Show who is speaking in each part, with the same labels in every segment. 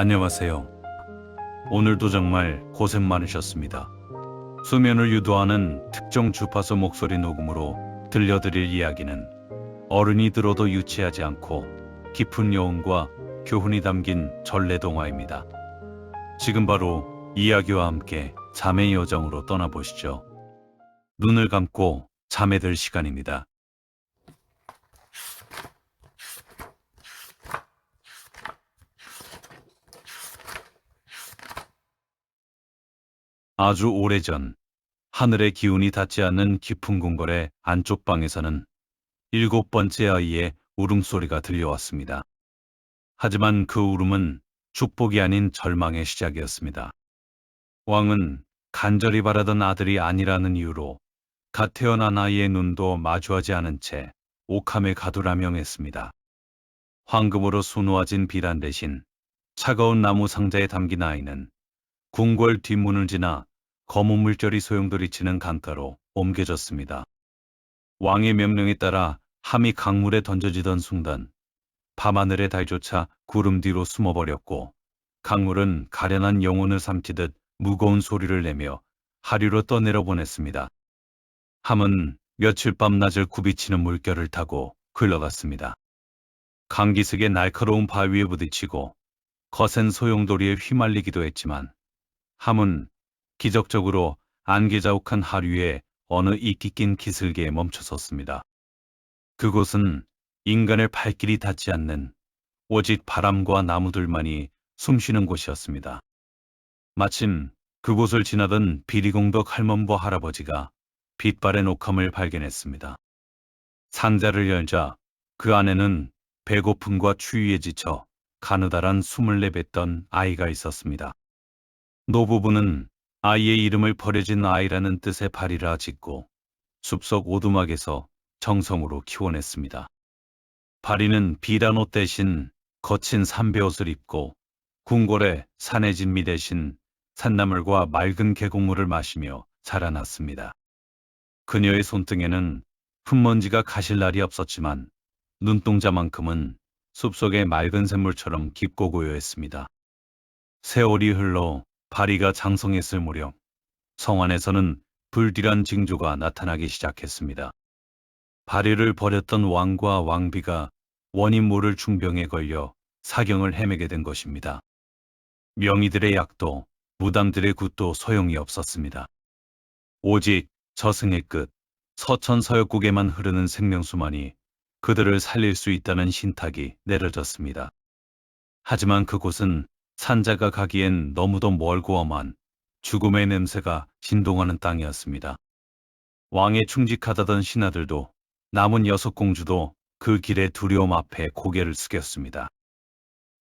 Speaker 1: 안녕하세요. 오늘도 정말 고생 많으셨습니다. 수면을 유도하는 특정 주파수 목소리 녹음으로 들려드릴 이야기는 어른이 들어도 유치하지 않고 깊은 여운과 교훈이 담긴 전래동화입니다. 지금 바로 이야기와 함께 잠의 여정으로 떠나보시죠. 눈을 감고 잠에 들 시간입니다. 아주 오래전 하늘의 기운이 닿지 않는 깊은 궁궐의 안쪽 방에서는 7번째 아이의 울음소리가 들려왔습니다. 하지만 그 울음은 축복이 아닌 절망의 시작이었습니다. 왕은 간절히 바라던 아들이 아니라는 이유로 갓 태어난 아이의 눈도 마주하지 않은 채 옥함에 가두라 명했습니다. 황금으로 수놓아진 비단 대신 차가운 나무 상자에 담긴 아이는 궁궐 뒷문을 지나 검은 물결이 소용돌이치는 강가로 옮겨졌습니다. 왕의 명령에 따라 함이 강물에 던져지던 순간 밤하늘의 달조차 구름 뒤로 숨어버렸고 강물은 가련한 영혼을 삼키듯 무거운 소리를 내며 하류로 떠내려 보냈습니다. 함은 며칠 밤낮을 굽이치는 물결을 타고 흘러갔습니다. 강기슭의 날카로운 바위에 부딪히고 거센 소용돌이에 휘말리기도 했지만 함은 기적적으로 안개자욱한 하류에 어느 이끼 낀 기슭에 멈춰섰습니다. 그곳은 인간의 발길이 닿지 않는 오직 바람과 나무들만이 숨쉬는 곳이었습니다. 마침 그곳을 지나던 비리공덕 할멈과 할아버지가 빛바랜 옥함을 발견했습니다. 상자를 열자 그 안에는 배고픔과 추위에 지쳐 가느다란 숨을 내뱉던 아이가 있었습니다. 노부부는 아이의 이름을 버려진 아이라는 뜻의 발이라 짓고 숲속 오두막에서 정성으로 키워냈습니다. 바리는 비단 옷 대신 거친 삼배옷을 입고 궁궐의 산의 진미 대신 산나물과 맑은 계곡물을 마시며 자라났습니다. 그녀의 손등에는 흙먼지가 가실 날이 없었지만 눈동자만큼은 숲속의 맑은 샘물처럼 깊고 고요했습니다. 세월이 흘러 바리가 장성했을 무렵 성 안에서는 불길한 징조가 나타나기 시작했습니다. 바리를 버렸던 왕과 왕비가 원인 모를 중병에 걸려 사경을 헤매게 된 것입니다. 명의들의 약도 무당들의 굿도 소용이 없었습니다. 오직 저승의 끝 서천서역국에만 흐르는 생명수만이 그들을 살릴 수 있다는 신탁이 내려졌습니다. 하지만 그곳은 산자가 가기엔 너무도 멀고 험한 죽음의 냄새가 진동하는 땅이었습니다. 왕에 충직하다던 신하들도 남은 6공주도 그 길의 두려움 앞에 고개를 숙였습니다.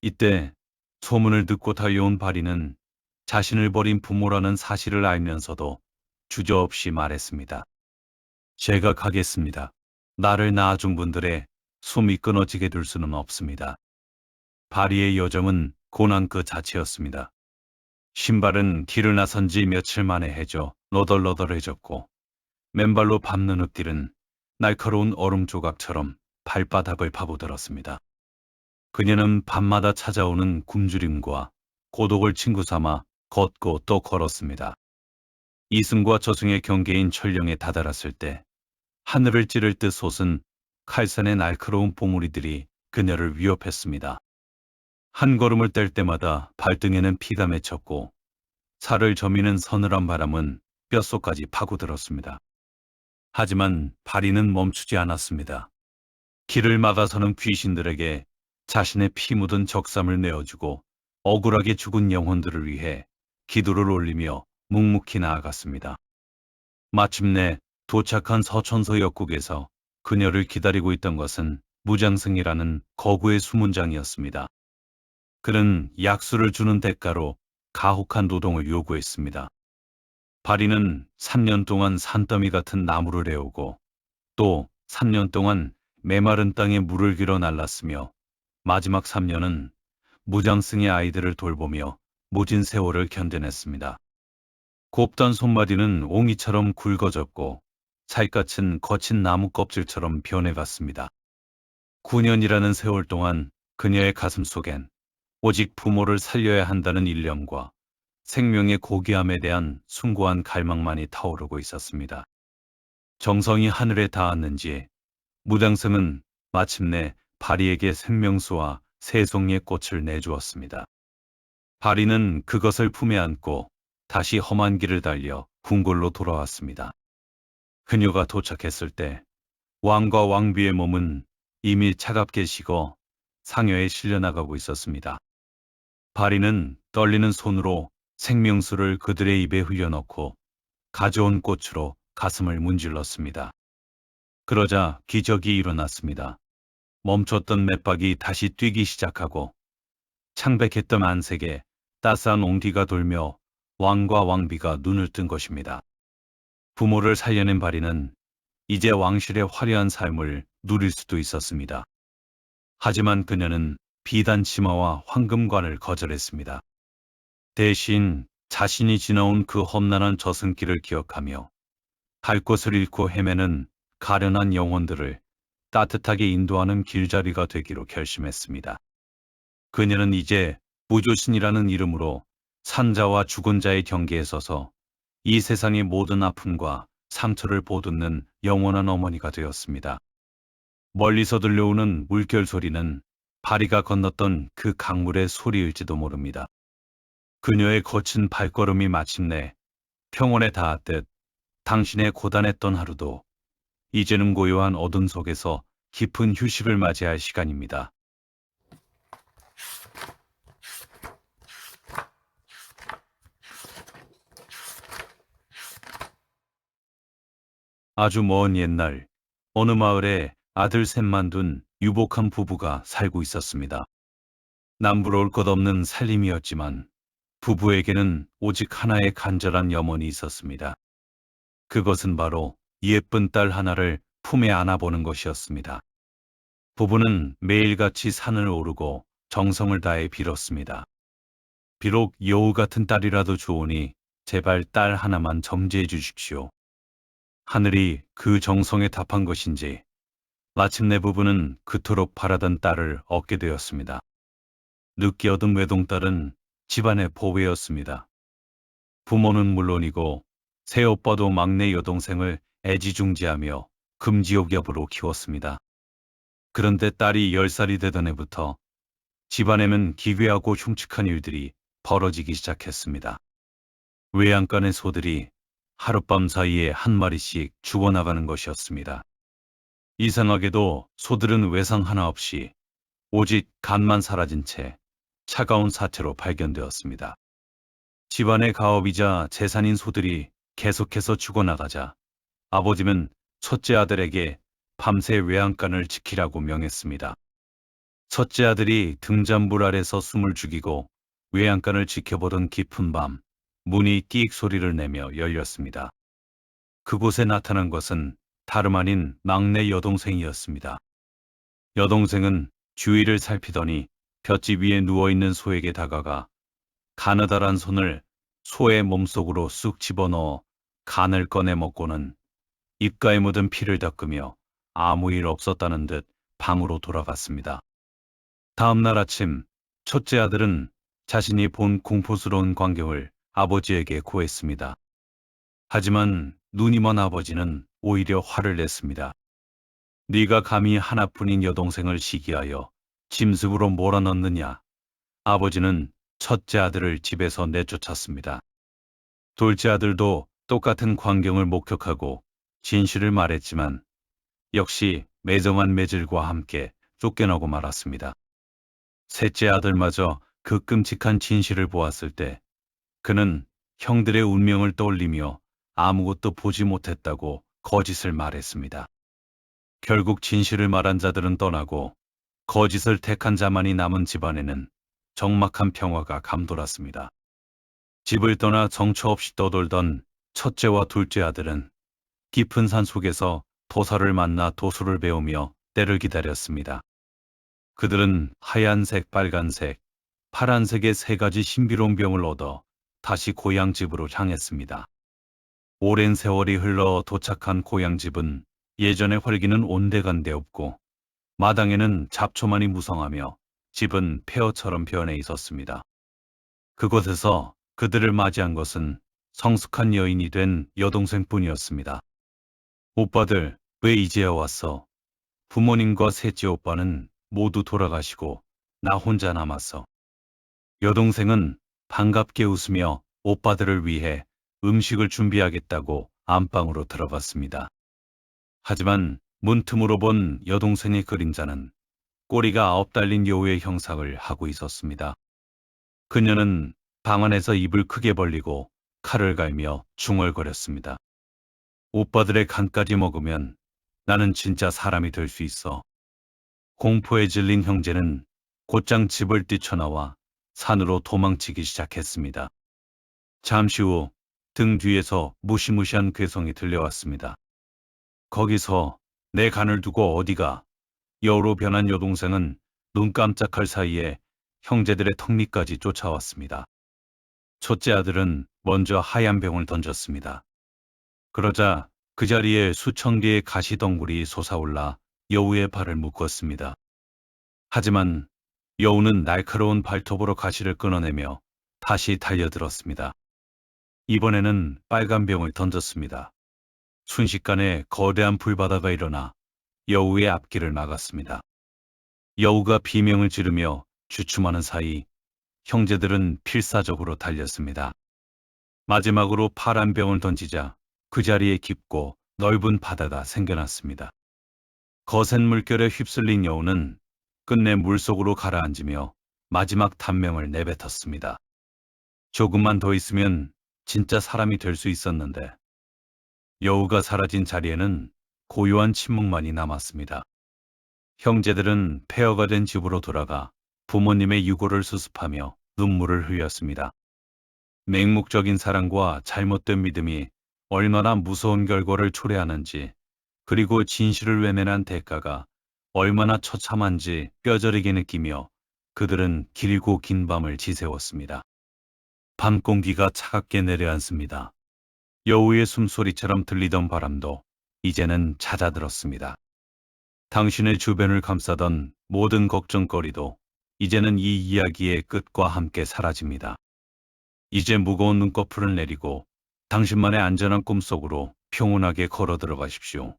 Speaker 1: 이때 소문을 듣고 달려온 바리는 자신을 버린 부모라는 사실을 알면서도 주저없이 말했습니다. 제가 가겠습니다. 나를 낳아준 분들의 숨이 끊어지게 둘 수는 없습니다. 바리의 여정은 고난 그 자체였습니다. 신발은 길을 나선 지 며칠 만에 해져 너덜너덜해졌고 맨발로 밟는 흙길은 날카로운 얼음 조각처럼 발바닥을 파고들었습니다. 그녀는 밤마다 찾아오는 굶주림과 고독을 친구 삼아 걷고 또 걸었습니다. 이승과 저승의 경계인 천령에 다다랐을 때 하늘을 찌를 듯 솟은 칼산의 날카로운 봉우리들이 그녀를 위협했습니다. 한 걸음을 뗄 때마다 발등에는 피가 맺혔고 살을 저미는 서늘한 바람은 뼛속까지 파고들었습니다. 하지만 바리는 멈추지 않았습니다. 길을 막아서는 귀신들에게 자신의 피 묻은 적삼을 내어주고 억울하게 죽은 영혼들을 위해 기도를 올리며 묵묵히 나아갔습니다. 마침내 도착한 서천서 역국에서 그녀를 기다리고 있던 것은 무장승이라는 거구의 수문장이었습니다. 그는 약수를 주는 대가로 가혹한 노동을 요구했습니다. 바리는 3년 동안 산더미 같은 나무를 해오고 또 3년 동안 메마른 땅에 물을 길어 날랐으며 마지막 3년은 무장승의 아이들을 돌보며 모진 세월을 견뎌냈습니다. 곱단 손마디는 옹이처럼 굵어졌고 살갗은 거친 나무 껍질처럼 변해갔습니다. 9년이라는 세월 동안 그녀의 가슴 속엔 오직 부모를 살려야 한다는 일념과 생명의 고귀함에 대한 숭고한 갈망만이 타오르고 있었습니다. 정성이 하늘에 닿았는지 무당승은 마침내 바리에게 생명수와 새 송이의 꽃을 내주었습니다. 바리는 그것을 품에 안고 다시 험한 길을 달려 궁궐로 돌아왔습니다. 그녀가 도착했을 때 왕과 왕비의 몸은 이미 차갑게 식어 상여에 실려나가고 있었습니다. 바리는 떨리는 손으로 생명수를 그들의 입에 흘려넣고 가져온 꽃으로 가슴을 문질렀습니다. 그러자 기적이 일어났습니다. 멈췄던 맥박이 다시 뛰기 시작하고 창백했던 안색에 따스한 온기가 돌며 왕과 왕비가 눈을 뜬 것입니다. 부모를 살려낸 바리는 이제 왕실의 화려한 삶을 누릴 수도 있었습니다. 하지만 그녀는 비단 치마와 황금관을 거절했습니다. 대신 자신이 지나온 그 험난한 저승길을 기억하며 갈 곳을 잃고 헤매는 가련한 영혼들을 따뜻하게 인도하는 길잡이가 되기로 결심했습니다. 그녀는 이제 부조신이라는 이름으로 산자와 죽은 자의 경계에 서서 이 세상의 모든 아픔과 상처를 보듬는 영원한 어머니가 되었습니다. 멀리서 들려오는 물결 소리는 바리가 건넜던 그 강물의 소리일지도 모릅니다. 그녀의 거친 발걸음이 마침내 평온에 닿았듯 당신의 고단했던 하루도 이제는 고요한 어둠 속에서 깊은 휴식을 맞이할 시간입니다. 아주 먼 옛날 어느 마을에 아들 셋만 둔 유복한 부부가 살고 있었습니다. 남부러울 것 없는 살림이었지만 부부에게는 오직 하나의 간절한 염원이 있었습니다. 그것은 바로 예쁜 딸 하나를 품에 안아보는 것이었습니다. 부부는 매일같이 산을 오르고 정성을 다해 빌었습니다. 비록 여우 같은 딸이라도 좋으니 제발 딸 하나만 점지해 주십시오. 하늘이 그 정성에 답한 것인지 마침내 부부는 그토록 바라던 딸을 얻게 되었습니다. 늦게 얻은 외동딸은 집안의 보배였습니다. 부모는 물론이고 새오빠도 막내 여동생을 애지중지하며 금지옥엽으로 키웠습니다. 그런데 딸이 10살이 되던 해부터 집안에는 기괴하고 흉측한 일들이 벌어지기 시작했습니다. 외양간의 소들이 하룻밤 사이에 한 마리씩 죽어나가는 것이었습니다. 이상하게도 소들은 외상 하나 없이 오직 간만 사라진 채 차가운 사체로 발견되었습니다. 집안의 가업이자 재산인 소들이 계속해서 죽어나가자 아버지는 첫째 아들에게 밤새 외양간을 지키라고 명했습니다. 첫째 아들이 등잔불 아래서 숨을 죽이고 외양간을 지켜보던 깊은 밤, 문이 끽 소리를 내며 열렸습니다. 그곳에 나타난 것은 다름 아닌 막내 여동생이었습니다. 여동생은 주위를 살피더니 볏짚 위에 누워있는 소에게 다가가 가느다란 손을 소의 몸속으로 쑥 집어넣어 간을 꺼내 먹고는 입가에 묻은 피를 닦으며 아무 일 없었다는 듯 방으로 돌아갔습니다. 다음 날 아침 첫째 아들은 자신이 본 공포스러운 광경을 아버지에게 고했습니다. 하지만 눈이 먼 아버지는 오히려 화를 냈습니다. 네가 감히 하나뿐인 여동생을 시기하여 짐승으로 몰아넣느냐. 아버지는 첫째 아들을 집에서 내쫓았습니다. 둘째 아들도 똑같은 광경을 목격하고 진실을 말했지만 역시 매정한 매질과 함께 쫓겨나고 말았습니다. 셋째 아들마저 그 끔찍한 진실을 보았을 때 그는 형들의 운명을 떠올리며 아무것도 보지 못했다고 거짓을 말했습니다. 결국 진실을 말한 자들은 떠나고 거짓을 택한 자만이 남은 집안에는 적막한 평화가 감돌았습니다. 집을 떠나 정처 없이 떠돌던 첫째와 둘째 아들은 깊은 산 속에서 도사를 만나 도수를 배우며 때를 기다렸습니다. 그들은 하얀색, 빨간색, 파란색의 세 가지 신비로운 병을 얻어 다시 고향집으로 향했습니다. 오랜 세월이 흘러 도착한 고향집은 예전의 활기는 온데간데 없고 마당에는 잡초만이 무성하며 집은 폐허처럼 변해 있었습니다. 그곳에서 그들을 맞이한 것은 성숙한 여인이 된 여동생뿐이었습니다. 오빠들, 왜 이제야 왔어? 부모님과 셋째 오빠는 모두 돌아가시고 나 혼자 남았어. 여동생은 반갑게 웃으며 오빠들을 위해 음식을 준비하겠다고 안방으로 들어갔습니다. 하지만 문틈으로 본 여동생의 그림자는 꼬리가 9 달린 여우의 형상을 하고 있었습니다. 그녀는 방 안에서 입을 크게 벌리고 칼을 갈며 중얼거렸습니다. 오빠들의 간까지 먹으면 나는 진짜 사람이 될 수 있어. 공포에 질린 형제는 곧장 집을 뛰쳐나와 산으로 도망치기 시작했습니다. 잠시 후 등 뒤에서 무시무시한 괴성이 들려왔습니다. 거기서 내 간을 두고 어디가? 여우로 변한 여동생은 눈 깜짝할 사이에 형제들의 턱 밑까지 쫓아왔습니다. 첫째 아들은 먼저 하얀 병을 던졌습니다. 그러자 그 자리에 수천 개의 가시덩굴이 솟아올라 여우의 발을 묶었습니다. 하지만 여우는 날카로운 발톱으로 가시를 끊어내며 다시 달려들었습니다. 이번에는 빨간 병을 던졌습니다. 순식간에 거대한 불바다가 일어나 여우의 앞길을 막았습니다. 여우가 비명을 지르며 주춤하는 사이 형제들은 필사적으로 달렸습니다. 마지막으로 파란 병을 던지자 그 자리에 깊고 넓은 바다가 생겨났습니다. 거센 물결에 휩쓸린 여우는 끝내 물속으로 가라앉으며 마지막 단명을 내뱉었습니다. 조금만 더 있으면 진짜 사람이 될 수 있었는데. 여우가 사라진 자리에는 고요한 침묵만이 남았습니다. 형제들은 폐허가 된 집으로 돌아가 부모님의 유골을 수습하며 눈물을 흘렸습니다. 맹목적인 사랑과 잘못된 믿음이 얼마나 무서운 결과를 초래하는지, 그리고 진실을 외면한 대가가 얼마나 처참한지 뼈저리게 느끼며 그들은 길고 긴 밤을 지새웠습니다. 밤 공기가 차갑게 내려앉습니다. 여우의 숨소리처럼 들리던 바람도 이제는 잦아들었습니다. 당신의 주변을 감싸던 모든 걱정거리도 이제는 이 이야기의 끝과 함께 사라집니다. 이제 무거운 눈꺼풀을 내리고 당신만의 안전한 꿈속으로 평온하게 걸어 들어가십시오.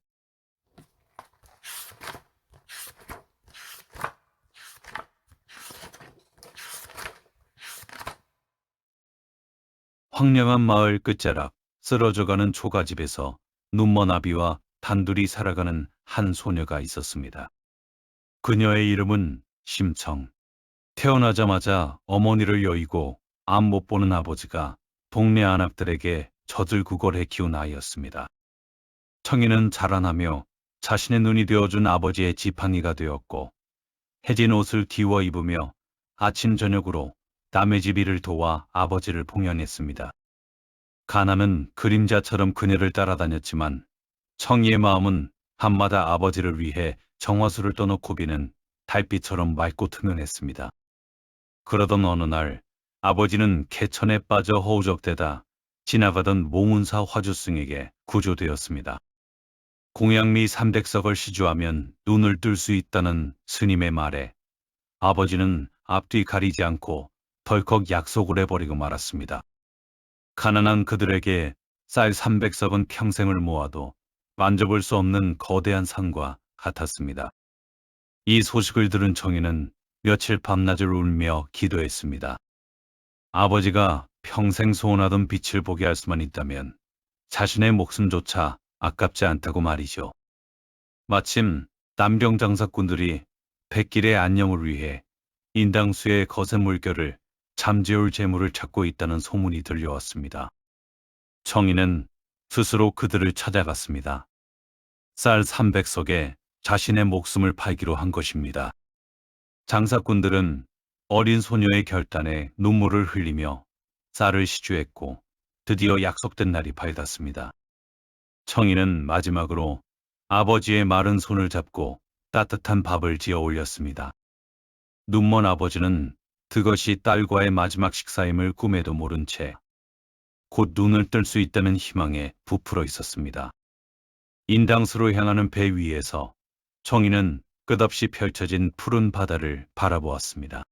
Speaker 1: 황량한 마을 끝자락, 쓰러져가는 초가집에서 눈먼 아비와 단둘이 살아가는 한 소녀가 있었습니다. 그녀의 이름은 심청. 태어나자마자 어머니를 여의고 앞 못 보는 아버지가 동네 아낙들에게 젖을구걸해 키운 아이였습니다. 청이는 자라나며 자신의 눈이 되어준 아버지의 지팡이가 되었고, 해진 옷을 뒤워 입으며 아침 저녁으로 남의 집 일을 도와 아버지를 봉연했습니다. 가나는 그림자처럼 그녀를 따라다녔지만 청이의 마음은 밤마다 아버지를 위해 정화수를 떠놓고 비는 달빛처럼 맑고 투명했습니다. 그러던 어느 날 아버지는 개천에 빠져 허우적대다 지나가던 몽운사 화주승에게 구조되었습니다. 공양미 300석을 시주하면 눈을 뜰 수 있다는 스님의 말에 아버지는 앞뒤 가리지 않고 덜컥 약속을 해버리고 말았습니다. 가난한 그들에게 쌀 300석은 평생을 모아도 만져볼 수 없는 거대한 산과 같았습니다. 이 소식을 들은 청이는 며칠 밤낮을 울며 기도했습니다. 아버지가 평생 소원하던 빛을 보게 할 수만 있다면 자신의 목숨조차 아깝지 않다고 말이죠. 마침 남경 장사꾼들이 백길의 안녕을 위해 인당수의 거센 물결을 잠재울 재물을 찾고 있다는 소문이 들려왔습니다. 청이는 스스로 그들을 찾아갔습니다. 쌀 300석에 자신의 목숨을 팔기로 한 것입니다. 장사꾼들은 어린 소녀의 결단에 눈물을 흘리며 쌀을 시주했고 드디어 약속된 날이 밝았습니다. 청이는 마지막으로 아버지의 마른 손을 잡고 따뜻한 밥을 지어 올렸습니다. 눈먼 아버지는 그것이 딸과의 마지막 식사임을 꿈에도 모른 채 곧 눈을 뜰 수 있다는 희망에 부풀어 있었습니다. 인당수로 향하는 배 위에서 청이는 끝없이 펼쳐진 푸른 바다를 바라보았습니다.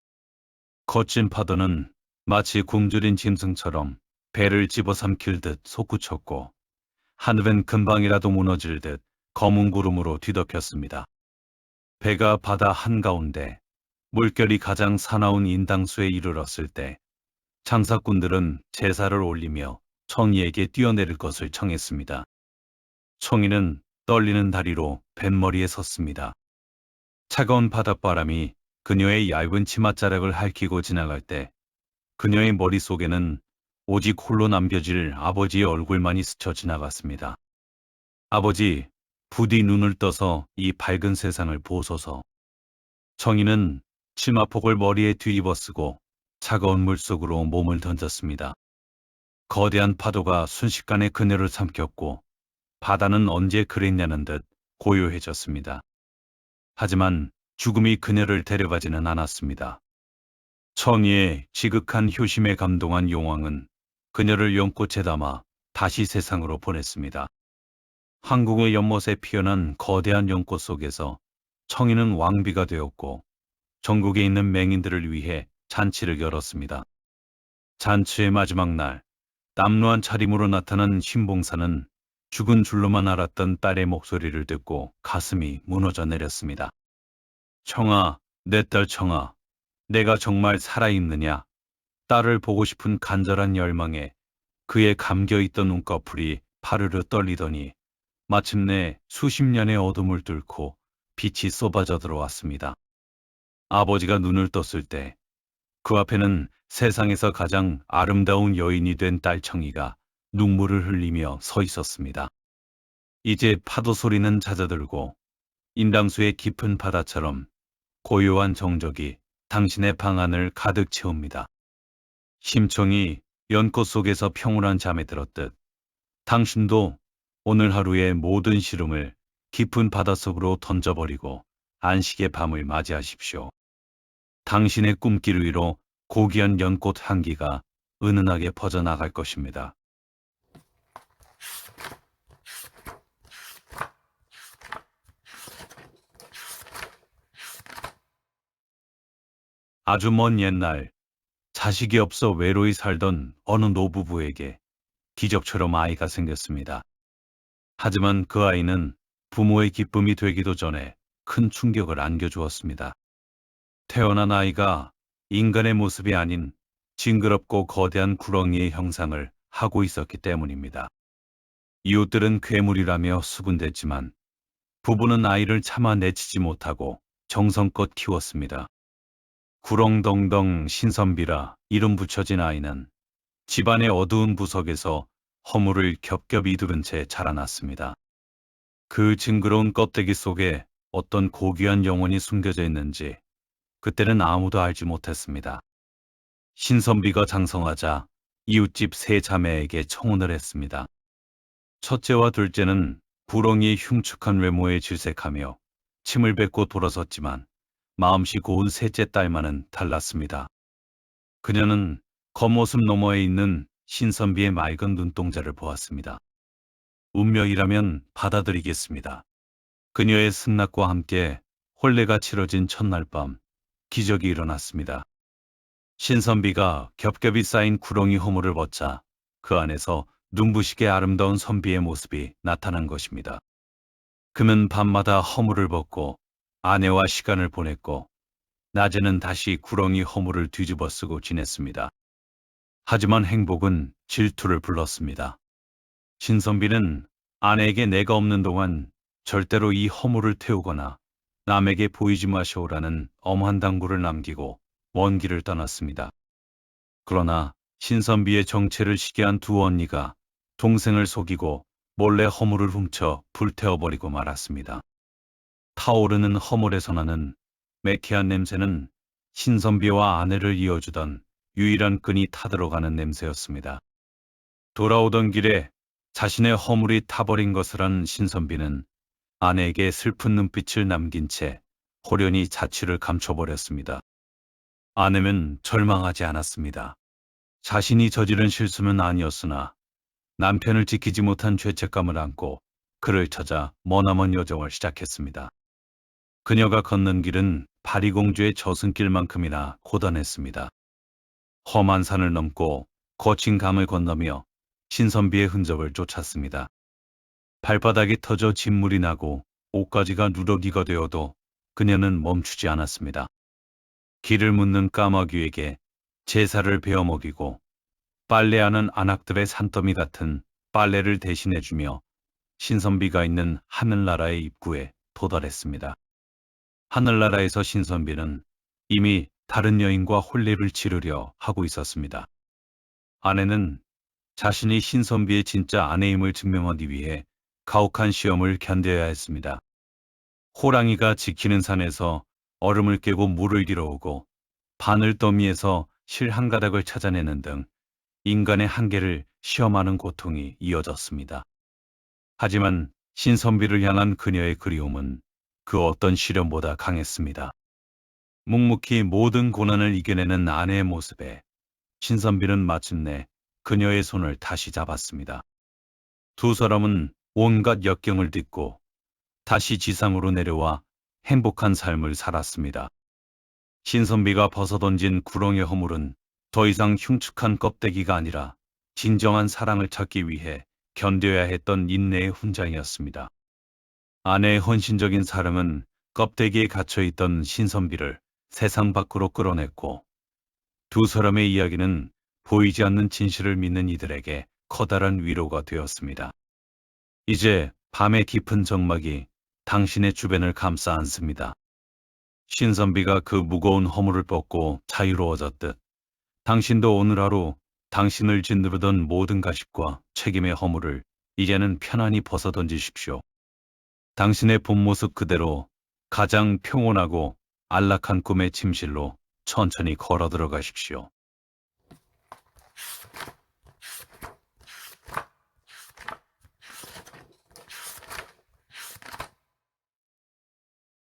Speaker 1: 거친 파도는 마치 굶주린 짐승처럼 배를 집어삼킬 듯 솟구쳤고 하늘은 금방이라도 무너질 듯 검은 구름으로 뒤덮였습니다. 배가 바다 한가운데 물결이 가장 사나운 인당수에 이르렀을 때 장사꾼들은 제사를 올리며 청이에게 뛰어내릴 것을 청했습니다. 청이는 떨리는 다리로 뱃머리에 섰습니다. 차가운 바닷바람이 그녀의 얇은 치맛자락을 핥히고 지나갈 때 그녀의 머릿속에는 오직 홀로 남겨질 아버지의 얼굴만이 스쳐 지나갔습니다. 아버지, 부디 눈을 떠서 이 밝은 세상을 보소서. 청이는 치마폭을 머리에 뒤집어 쓰고 차가운 물속으로 몸을 던졌습니다. 거대한 파도가 순식간에 그녀를 삼켰고 바다는 언제 그랬냐는 듯 고요해졌습니다. 하지만 죽음이 그녀를 데려가지는 않았습니다. 청이의 지극한 효심에 감동한 용왕은 그녀를 연꽃에 담아 다시 세상으로 보냈습니다. 한국의 연못에 피어난 거대한 연꽃 속에서 청이는 왕비가 되었고 전국에 있는 맹인들을 위해 잔치를 열었습니다. 잔치의 마지막 날, 남루한 차림으로 나타난 신봉사는 죽은 줄로만 알았던 딸의 목소리를 듣고 가슴이 무너져 내렸습니다. 청아, 내 딸 청아, 내가 정말 살아있느냐? 딸을 보고 싶은 간절한 열망에 그의 감겨있던 눈꺼풀이 파르르 떨리더니 마침내 수십 년의 어둠을 뚫고 빛이 쏟아져 들어왔습니다. 아버지가 눈을 떴을 때 그 앞에는 세상에서 가장 아름다운 여인이 된 딸 청이가 눈물을 흘리며 서 있었습니다. 이제 파도 소리는 잦아들고 인당수의 깊은 바다처럼 고요한 정적이 당신의 방 안을 가득 채웁니다. 심청이 연꽃 속에서 평온한 잠에 들었듯 당신도 오늘 하루의 모든 시름을 깊은 바닷속으로 던져버리고 안식의 밤을 맞이하십시오. 당신의 꿈길 위로 고귀한 연꽃 향기가 은은하게 퍼져나갈 것입니다. 아주 먼 옛날, 자식이 없어 외로이 살던 어느 노부부에게 기적처럼 아이가 생겼습니다. 하지만 그 아이는 부모의 기쁨이 되기도 전에 큰 충격을 안겨주었습니다. 태어난 아이가 인간의 모습이 아닌 징그럽고 거대한 구렁이의 형상을 하고 있었기 때문입니다. 이웃들은 괴물이라며 수군댔지만 부부는 아이를 차마 내치지 못하고 정성껏 키웠습니다. 구렁덩덩 신선비라 이름 붙여진 아이는 집안의 어두운 구석에서 허물을 겹겹이 두른 채 자라났습니다. 그 징그러운 껍데기 속에 어떤 고귀한 영혼이 숨겨져 있는지 그때는 아무도 알지 못했습니다. 신선비가 장성하자 이웃집 세 자매에게 청혼을 했습니다. 첫째와 둘째는 구렁이의 흉측한 외모에 질색하며 침을 뱉고 돌아섰지만 마음씨 고운 셋째 딸만은 달랐습니다. 그녀는 겉모습 너머에 있는 신선비의 맑은 눈동자를 보았습니다. 운명이라면 받아들이겠습니다. 그녀의 승낙과 함께 혼례가 치러진 첫날 밤 기적이 일어났습니다. 신선비가 겹겹이 쌓인 구렁이 허물을 벗자 그 안에서 눈부시게 아름다운 선비의 모습이 나타난 것입니다. 그는 밤마다 허물을 벗고 아내와 시간을 보냈고 낮에는 다시 구렁이 허물을 뒤집어 쓰고 지냈습니다. 하지만 행복은 질투를 불렀습니다. 신선비는 아내에게 내가 없는 동안 절대로 이 허물을 태우거나 남에게 보이지 마시오라는 엄한 당부를 남기고 먼 길을 떠났습니다. 그러나 신선비의 정체를 시기한 두 언니가 동생을 속이고 몰래 허물을 훔쳐 불태워버리고 말았습니다. 타오르는 허물에서 나는 매캐한 냄새는 신선비와 아내를 이어주던 유일한 끈이 타들어가는 냄새였습니다. 돌아오던 길에 자신의 허물이 타버린 것을 한 신선비는 아내에게 슬픈 눈빛을 남긴 채 호련히 자취를 감춰버렸습니다. 아내는 절망하지 않았습니다. 자신이 저지른 실수는 아니었으나 남편을 지키지 못한 죄책감을 안고 그를 찾아 머나먼 여정을 시작했습니다. 그녀가 걷는 길은 파리공주의 저승길만큼이나 고단했습니다. 험한 산을 넘고 거친 강을 건너며 신선비의 흔적을 쫓았습니다. 발바닥이 터져 진물이 나고 옷가지가 누더기가 되어도 그녀는 멈추지 않았습니다. 길을 묻는 까마귀에게 제사를 베어 먹이고 빨래하는 안악들의 산더미 같은 빨래를 대신해주며 신선비가 있는 하늘나라의 입구에 도달했습니다. 하늘나라에서 신선비는 이미 다른 여인과 혼례를 치르려 하고 있었습니다. 아내는 자신이 신선비의 진짜 아내임을 증명하기 위해 가혹한 시험을 견뎌야 했습니다. 호랑이가 지키는 산에서 얼음을 깨고 물을 길어오고 바늘더미에서 실 한 가닥을 찾아내는 등 인간의 한계를 시험하는 고통이 이어졌습니다. 하지만 신선비를 향한 그녀의 그리움은 그 어떤 시련보다 강했습니다. 묵묵히 모든 고난을 이겨내는 아내의 모습에 신선비는 마침내 그녀의 손을 다시 잡았습니다. 두 사람은 온갖 역경을 딛고 다시 지상으로 내려와 행복한 삶을 살았습니다. 신선비가 벗어던진 구렁의 허물은 더 이상 흉측한 껍데기가 아니라 진정한 사랑을 찾기 위해 견뎌야 했던 인내의 훈장이었습니다. 아내의 헌신적인 사랑은 껍데기에 갇혀있던 신선비를 세상 밖으로 끌어냈고 두 사람의 이야기는 보이지 않는 진실을 믿는 이들에게 커다란 위로가 되었습니다. 이제 밤의 깊은 정막이 당신의 주변을 감싸 안습니다. 신선비가 그 무거운 허물을 벗고 자유로워졌듯 당신도 오늘 하루 당신을 짓누르던 모든 가십과 책임의 허물을 이제는 편안히 벗어던지십시오. 당신의 본 모습 그대로 가장 평온하고 안락한 꿈의 침실로 천천히 걸어 들어가십시오.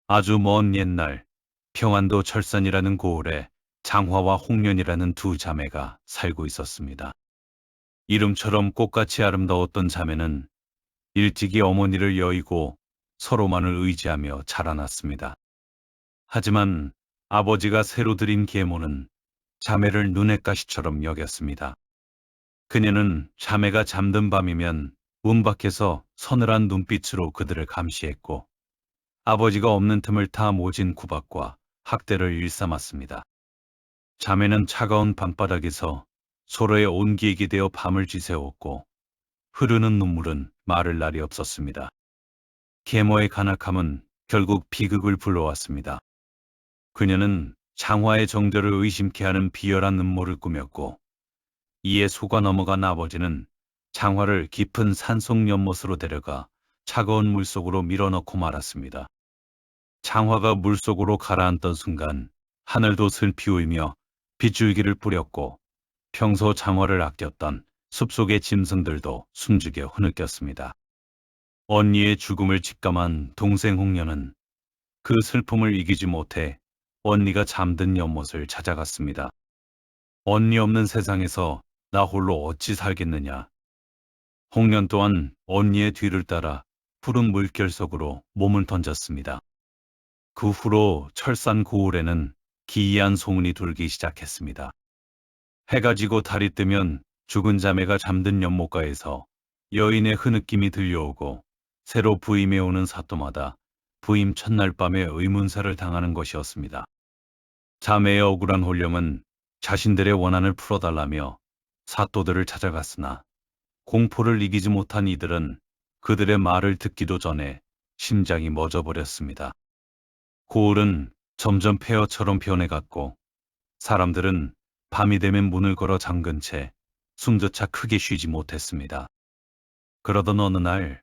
Speaker 1: 아주 먼 옛날 평안도 철산이라는 고을에 장화와 홍련이라는 두 자매가 살고 있었습니다. 이름처럼 꽃같이 아름다웠던 자매는 일찍이 어머니를 여의고 서로만을 의지하며 자라났습니다. 하지만 아버지가 새로 들인 계모는 자매를 눈엣 가시처럼 여겼습니다. 그녀는 자매가 잠든 밤이면 문 밖에서 서늘한 눈빛으로 그들을 감시했고 아버지가 없는 틈을 타 모진 구박과 학대를 일삼았습니다. 자매는 차가운 방바닥에서 서로의 온기액이 되어 밤을 지새웠고 흐르는 눈물은 마를 날이 없었습니다. 계모의 간악함은 결국 비극을 불러왔습니다. 그녀는 장화의 정절을 의심케 하는 비열한 음모를 꾸몄고 이에 속아 넘어간 아버지는 장화를 깊은 산속 연못으로 데려가 차가운 물속으로 밀어넣고 말았습니다. 장화가 물속으로 가라앉던 순간 하늘도 슬피 울며 빗줄기를 뿌렸고 평소 장화를 아꼈던 숲속의 짐승들도 숨죽여 흐느꼈습니다. 언니의 죽음을 직감한 동생 홍련은 그 슬픔을 이기지 못해 언니가 잠든 연못을 찾아갔습니다. 언니 없는 세상에서 나 홀로 어찌 살겠느냐. 홍련 또한 언니의 뒤를 따라 푸른 물결 속으로 몸을 던졌습니다. 그 후로 철산 고을에는 기이한 소문이 돌기 시작했습니다. 해가 지고 달이 뜨면 죽은 자매가 잠든 연못가에서 여인의 흐느낌이 들려오고 새로 부임해 오는 사또마다 부임 첫날 밤에 의문사를 당하는 것이었습니다. 자매의 억울한 혼령은 자신들의 원한을 풀어달라며 사또들을 찾아갔으나 공포를 이기지 못한 이들은 그들의 말을 듣기도 전에 심장이 멎어버렸습니다. 고을은 점점 폐허처럼 변해갔고 사람들은 밤이 되면 문을 걸어 잠근 채 숨조차 크게 쉬지 못했습니다. 그러던 어느 날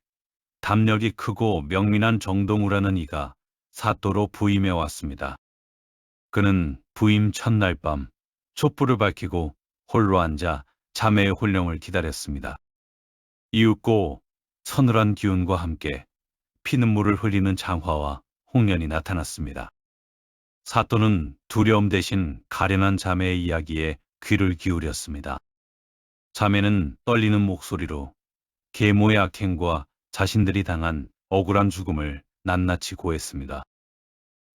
Speaker 1: 담력이 크고 명민한 정동우라는 이가 사또로 부임해 왔습니다. 그는 부임 첫날 밤 촛불을 밝히고 홀로 앉아 자매의 혼령을 기다렸습니다. 이윽고 서늘한 기운과 함께 피눈물을 흘리는 장화와 홍련이 나타났습니다. 사또는 두려움 대신 가련한 자매의 이야기에 귀를 기울였습니다. 자매는 떨리는 목소리로 계모의 악행과 자신들이 당한 억울한 죽음을 낱낱이 고했습니다.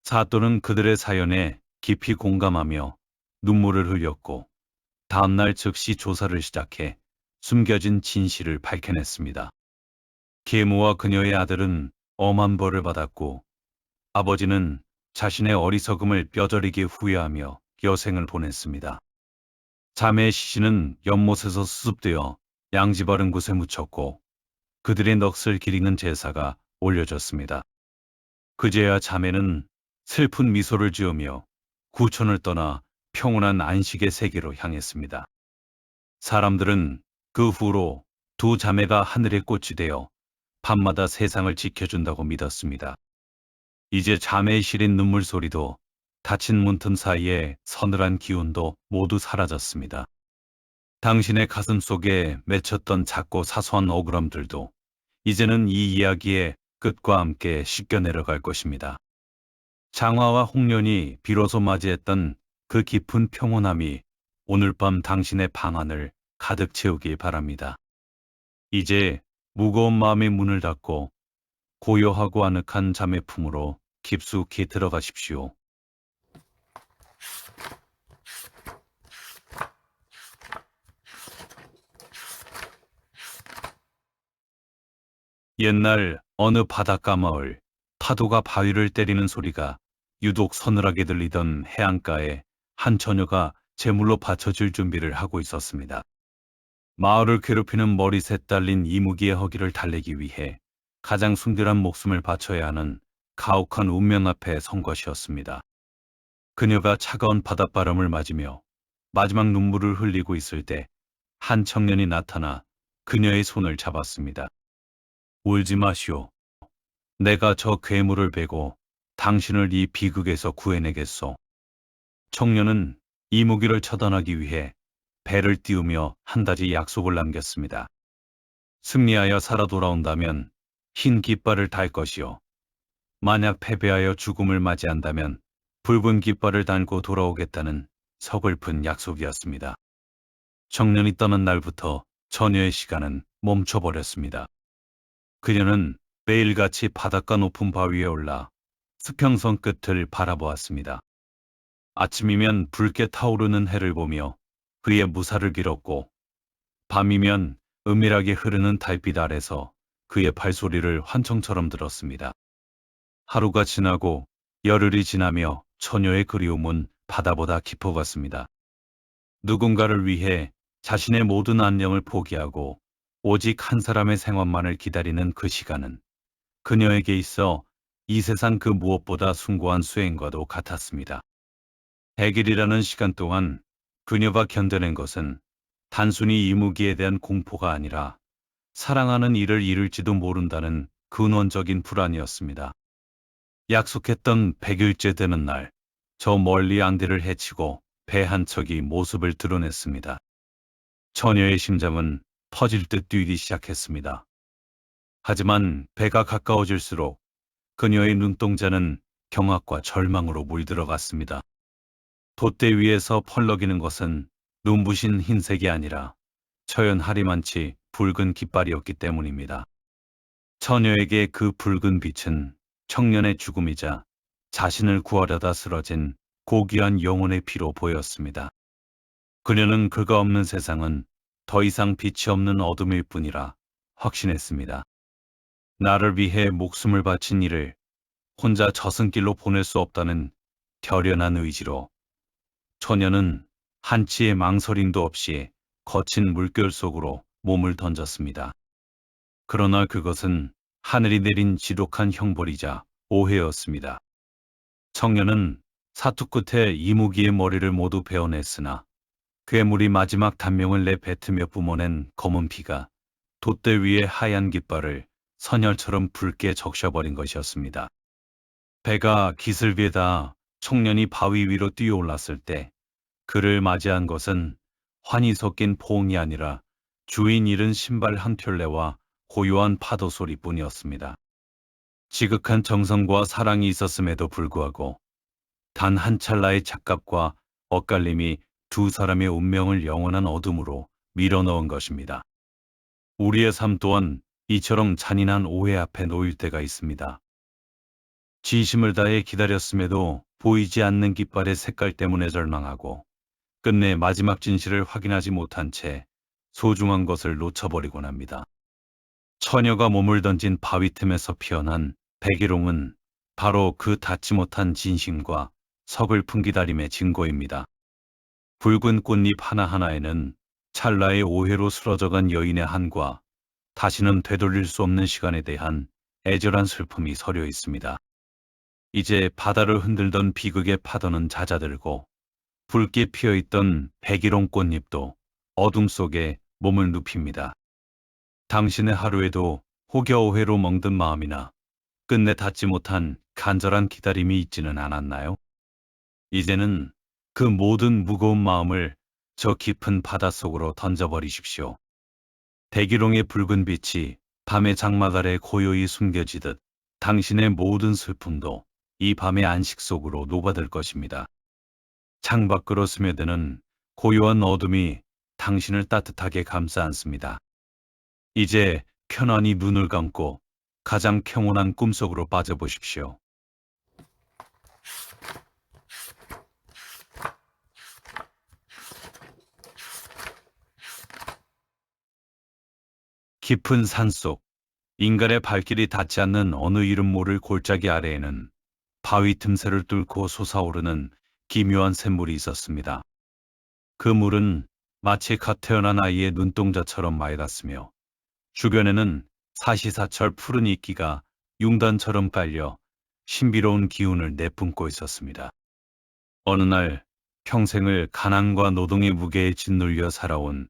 Speaker 1: 사또는 그들의 사연에 깊이 공감하며 눈물을 흘렸고 다음날 즉시 조사를 시작해 숨겨진 진실을 밝혀냈습니다. 계모와 그녀의 아들은 엄한 벌을 받았고 아버지는 자신의 어리석음을 뼈저리게 후회하며 여생을 보냈습니다. 자매의 시신은 연못에서 수습되어 양지바른 곳에 묻혔고 그들의 넋을 기리는 제사가 올려졌습니다. 그제야 자매는 슬픈 미소를 지으며 구천을 떠나 평온한 안식의 세계로 향했습니다. 사람들은 그 후로 두 자매가 하늘의 꽃이 되어 밤마다 세상을 지켜준다고 믿었습니다. 이제 자매의 시린 눈물 소리도 닫힌 문틈 사이에 서늘한 기운도 모두 사라졌습니다. 당신의 가슴 속에 맺혔던 작고 사소한 억울함들도 이제는 이 이야기의 끝과 함께 씻겨 내려갈 것입니다. 장화와 홍련이 비로소 맞이했던 그 깊은 평온함이 오늘 밤 당신의 방안을 가득 채우길 바랍니다. 이제 무거운 마음의 문을 닫고 고요하고 아늑한 잠의 품으로 깊숙이 들어가십시오. 옛날 어느 바닷가 마을, 파도가 바위를 때리는 소리가 유독 서늘하게 들리던 해안가에 한 처녀가 제물로 바쳐질 준비를 하고 있었습니다. 마을을 괴롭히는 머리셋 달린 이무기의 허기를 달래기 위해 가장 순결한 목숨을 바쳐야 하는 가혹한 운명 앞에 선 것이었습니다. 그녀가 차가운 바닷바람을 맞으며 마지막 눈물을 흘리고 있을 때 한 청년이 나타나 그녀의 손을 잡았습니다. 울지 마시오. 내가 저 괴물을 베고 당신을 이 비극에서 구해내겠소. 청년은 이무기를 처단하기 위해 배를 띄우며 한 가지 약속을 남겼습니다. 승리하여 살아 돌아온다면 흰 깃발을 달 것이요. 만약 패배하여 죽음을 맞이한다면 붉은 깃발을 달고 돌아오겠다는 서글픈 약속이었습니다. 청년이 떠난 날부터 처녀의 시간은 멈춰버렸습니다. 그녀는 매일같이 바닷가 높은 바위에 올라 수평선 끝을 바라보았습니다. 아침이면 붉게 타오르는 해를 보며 그의 무사를 빌었고 밤이면 은밀하게 흐르는 달빛 아래서 그의 발소리를 환청처럼 들었습니다. 하루가 지나고 열흘이 지나며 처녀의 그리움은 바다보다 깊어갔습니다. 누군가를 위해 자신의 모든 안녕을 포기하고 오직 한 사람의 생활만을 기다리는 그 시간은 그녀에게 있어 이 세상 그 무엇보다 숭고한 수행과도 같았습니다. 100일이라는 시간 동안 그녀가 견뎌낸 것은 단순히 이무기에 대한 공포가 아니라 사랑하는 이를 잃을지도 모른다는 근원적인 불안이었습니다. 약속했던 100일째 되는 날, 저 멀리 앙대를 헤치고 배 한 척이 모습을 드러냈습니다. 처녀의 심장은 퍼질 듯 뛰기 시작했습니다. 하지만 배가 가까워질수록 그녀의 눈동자는 경악과 절망으로 물들어갔습니다. 돛대 위에서 펄럭이는 것은 눈부신 흰색이 아니라 처연 하리만치 붉은 깃발이었기 때문입니다. 처녀에게 그 붉은 빛은 청년의 죽음이자 자신을 구하려다 쓰러진 고귀한 영혼의 피로 보였습니다. 그녀는 그가 없는 세상은 더 이상 빛이 없는 어둠일 뿐이라 확신했습니다. 나를 위해 목숨을 바친 이를 혼자 저승길로 보낼 수 없다는 결연한 의지로 처녀는 한치의 망설임도 없이 거친 물결 속으로 몸을 던졌습니다. 그러나 그것은 하늘이 내린 지독한 형벌이자 오해였습니다. 청년은 사투 끝에 이무기의 머리를 모두 베어냈으나 괴물이 마지막 단명을 내뱉으며 뿜어낸 검은 피가 돛대 위의 하얀 깃발을 선혈처럼 붉게 적셔버린 것이었습니다. 배가 기슬비에 닿아 청년이 바위 위로 뛰어올랐을 때 그를 맞이한 것은 환히 섞인 포옹이 아니라 주인 잃은 신발 한 켤레와 고요한 파도 소리뿐이었습니다. 지극한 정성과 사랑이 있었음에도 불구하고 단 한 찰나의 착각과 엇갈림이 두 사람의 운명을 영원한 어둠으로 밀어넣은 것입니다. 우리의 삶 또한 이처럼 잔인한 오해 앞에 놓일 때가 있습니다. 진심을 다해 기다렸음에도 보이지 않는 깃발의 색깔 때문에 절망하고 끝내 마지막 진실을 확인하지 못한 채 소중한 것을 놓쳐버리곤 합니다. 처녀가 몸을 던진 바위 틈에서 피어난 백일홍은 바로 그 닿지 못한 진심과 서글픈 기다림의 증거입니다. 붉은 꽃잎 하나하나에는 찰나의 오해로 쓰러져간 여인의 한과 다시는 되돌릴 수 없는 시간에 대한 애절한 슬픔이 서려 있습니다. 이제 바다를 흔들던 비극의 파도는 잦아들고 붉게 피어있던 백일홍 꽃잎도 어둠 속에 몸을 눕힙니다. 당신의 하루에도 혹여 오해로 멍든 마음이나 끝내 닿지 못한 간절한 기다림이 있지는 않았나요? 이제는 그 모든 무거운 마음을 저 깊은 바닷속으로 던져버리십시오. 백일홍의 붉은 빛이 밤의 장막 아래 고요히 숨겨지듯 당신의 모든 슬픔도 이 밤의 안식 속으로 녹아들 것입니다. 창밖으로 스며드는 고요한 어둠이 당신을 따뜻하게 감싸 안습니다. 이제 편안히 눈을 감고 가장 평온한 꿈속으로 빠져보십시오. 깊은 산속, 인간의 발길이 닿지 않는 어느 이름 모를 골짜기 아래에는 바위 틈새를 뚫고 솟아오르는 기묘한 샘물이 있었습니다. 그 물은 마치 갓 태어난 아이의 눈동자처럼 맑았으며 주변에는 사시사철 푸른 이끼가 융단처럼 깔려 신비로운 기운을 내뿜고 있었습니다. 어느 날 평생을 가난과 노동의 무게에 짓눌려 살아온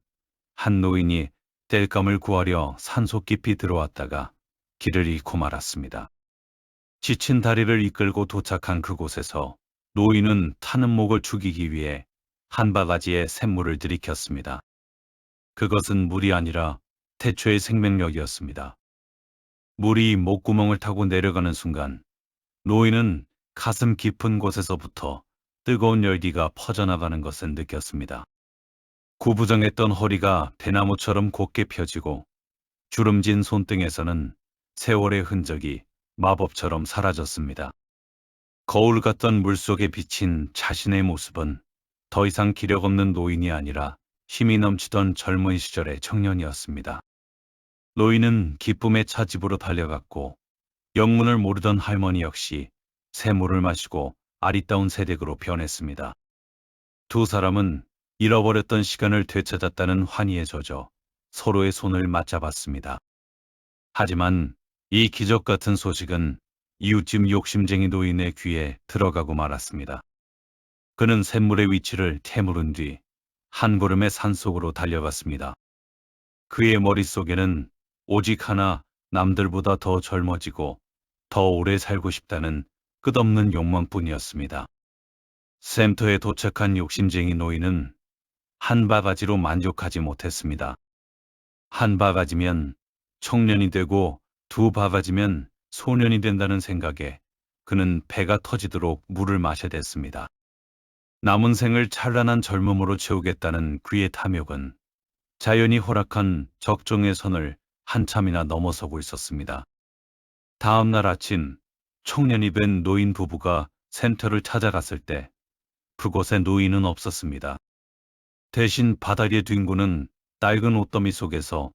Speaker 1: 한 노인이 땔감을 구하려 산속 깊이 들어왔다가 길을 잃고 말았습니다. 지친 다리를 이끌고 도착한 그곳에서 노인은 타는 목을 죽이기 위해 한 바가지의 샘물을 들이켰습니다. 그것은 물이 아니라 태초의 생명력이었습니다. 물이 목구멍을 타고 내려가는 순간 노인은 가슴 깊은 곳에서부터 뜨거운 열기가 퍼져나가는 것을 느꼈습니다. 구부정했던 허리가 대나무처럼 곧게 펴지고 주름진 손등에서는 세월의 흔적이 마법처럼 사라졌습니다. 거울 같던 물속에 비친 자신의 모습은 더 이상 기력 없는 노인이 아니라 힘이 넘치던 젊은 시절의 청년이었습니다. 노인은 기쁨에 차 집으로 달려갔고 영문을 모르던 할머니 역시 샘물을 마시고 아리따운 새댁으로 변했습니다. 두 사람은 잃어버렸던 시간을 되찾았다는 환희에 젖어 서로의 손을 맞잡았습니다. 하지만 이 기적 같은 소식은 이웃집 욕심쟁이 노인의 귀에 들어가고 말았습니다. 그는 샘물의 위치를 캐물은 뒤 한 걸음에 산속으로 달려갔습니다. 그의 머릿속에는 오직 하나, 남들보다 더 젊어지고 더 오래 살고 싶다는 끝없는 욕망뿐이었습니다. 샘터에 도착한 욕심쟁이 노인은 한 바가지로 만족하지 못했습니다. 한 바가지면 청년이 되고 두 바가지면 소년이 된다는 생각에 그는 배가 터지도록 물을 마셔댔습니다. 남은 생을 찬란한 젊음으로 채우겠다는 그의 탐욕은 자연이 허락한 적정의 선을 한참이나 넘어서고 있었습니다. 다음 날 아침 청년이 된 노인 부부가 샘터를 찾아갔을 때 그곳에 노인은 없었습니다. 대신 바닥에 뒹구는 낡은 옷더미 속에서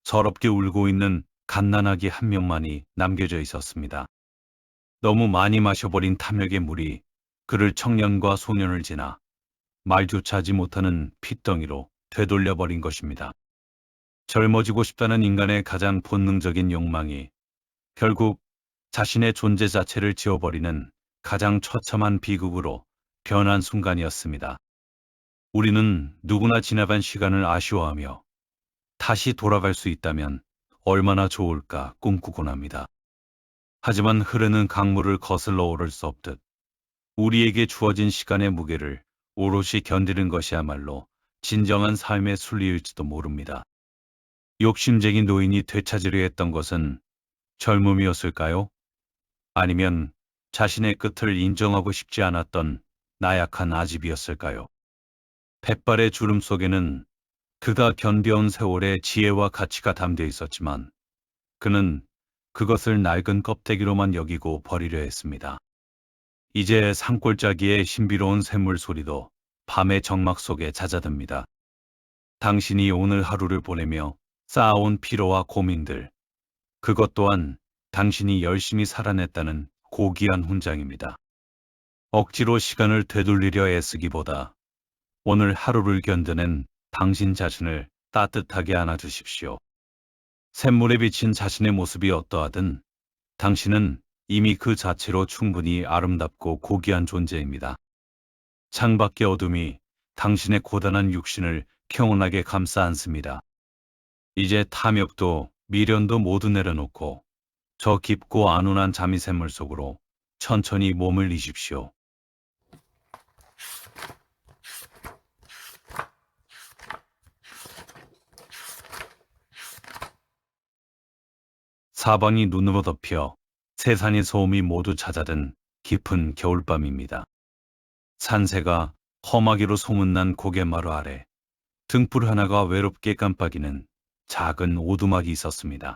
Speaker 1: 서럽게 울고 있는 갓난아기 한 명만이 남겨져 있었습니다. 너무 많이 마셔버린 탐욕의 물이 그를 청년과 소년을 지나 말조차 하지 못하는 핏덩이로 되돌려버린 것입니다. 젊어지고 싶다는 인간의 가장 본능적인 욕망이 결국 자신의 존재 자체를 지워버리는 가장 처참한 비극으로 변한 순간이었습니다. 우리는 누구나 지나간 시간을 아쉬워하며 다시 돌아갈 수 있다면 얼마나 좋을까 꿈꾸곤 합니다. 하지만 흐르는 강물을 거슬러 오를 수 없듯 우리에게 주어진 시간의 무게를 오롯이 견디는 것이야말로 진정한 삶의 순리일지도 모릅니다. 욕심쟁이 노인이 되찾으려 했던 것은 젊음이었을까요? 아니면 자신의 끝을 인정하고 싶지 않았던 나약한 아집이었을까요? 백발의 주름 속에는 그가 견뎌온 세월의 지혜와 가치가 담겨 있었지만 그는 그것을 낡은 껍데기로만 여기고 버리려 했습니다. 이제 산골짜기의 신비로운 샘물 소리도 밤의 정막 속에 잦아듭니다. 당신이 오늘 하루를 보내며 쌓아온 피로와 고민들, 그것 또한 당신이 열심히 살아냈다는 고귀한 훈장입니다. 억지로 시간을 되돌리려 애쓰기보다 오늘 하루를 견뎌낸 당신 자신을 따뜻하게 안아주십시오. 샘물에 비친 자신의 모습이 어떠하든 당신은 이미 그 자체로 충분히 아름답고 고귀한 존재입니다. 창밖의 어둠이 당신의 고단한 육신을 평온하게 감싸 안습니다. 이제 탐욕도 미련도 모두 내려놓고 저 깊고 안온한 잠이 샘물 속으로 천천히 몸을 이십시오. 사방이 눈으로 덮여 세상의 소음이 모두 잦아든 깊은 겨울밤입니다. 산새가 험하기로 소문난 고갯마루 아래 등불 하나가 외롭게 깜빡이는 작은 오두막이 있었습니다.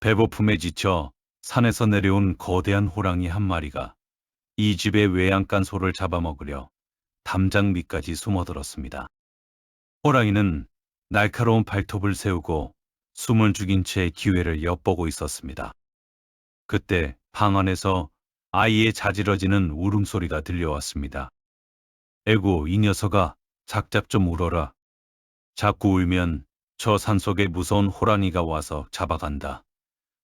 Speaker 1: 배고픔에 지쳐 산에서 내려온 거대한 호랑이 한 마리가 이 집의 외양간 소를 잡아먹으려 담장 밑까지 숨어들었습니다. 호랑이는 날카로운 발톱을 세우고 숨을 죽인 채 기회를 엿보고 있었습니다. 그때 방 안에서 아이의 자지러지는 울음소리가 들려왔습니다. 에구, 이 녀석아, 작작 좀 울어라. 자꾸 울면 저 산속에 무서운 호랑이가 와서 잡아간다.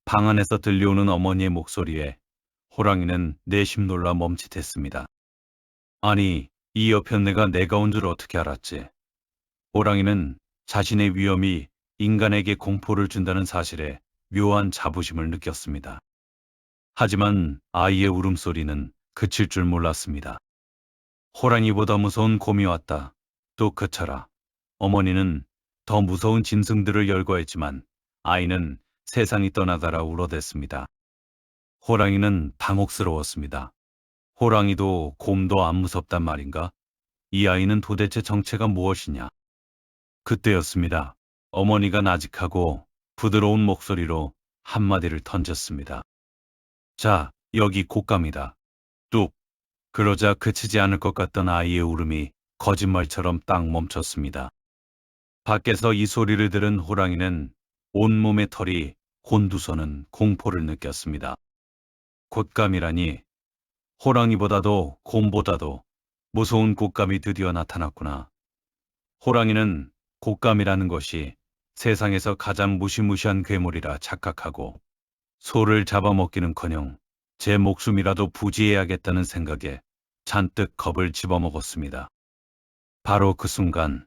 Speaker 1: 방 안에서 들려오는 어머니의 목소리에 호랑이는 내심 놀라 멈칫했습니다. 아니, 이 여편네가 내가 온 줄 어떻게 알았지? 호랑이는 자신의 위험이 인간에게 공포를 준다는 사실에 묘한 자부심을 느꼈습니다. 하지만 아이의 울음소리는 그칠 줄 몰랐습니다. 호랑이보다 무서운 곰이 왔다. 또 그쳐라. 어머니는 더 무서운 짐승들을 열거했지만 아이는 세상이 떠나가라 울어댔습니다. 호랑이는 당혹스러웠습니다. 호랑이도 곰도 안 무섭단 말인가? 이 아이는 도대체 정체가 무엇이냐? 그때였습니다. 어머니가 나직하고 부드러운 목소리로 한마디를 던졌습니다. 자, 여기 곶감이다. 뚝. 그러자 그치지 않을 것 같던 아이의 울음이 거짓말처럼 딱 멈췄습니다. 밖에서 이 소리를 들은 호랑이는 온몸의 털이 곤두서는 공포를 느꼈습니다. 곶감이라니, 호랑이보다도 곰보다도 무서운 곶감이 드디어 나타났구나. 호랑이는 곶감이라는 것이 세상에서 가장 무시무시한 괴물이라 착각하고 소를 잡아먹기는커녕 제 목숨이라도 부지해야겠다는 생각에 잔뜩 겁을 집어먹었습니다. 바로 그 순간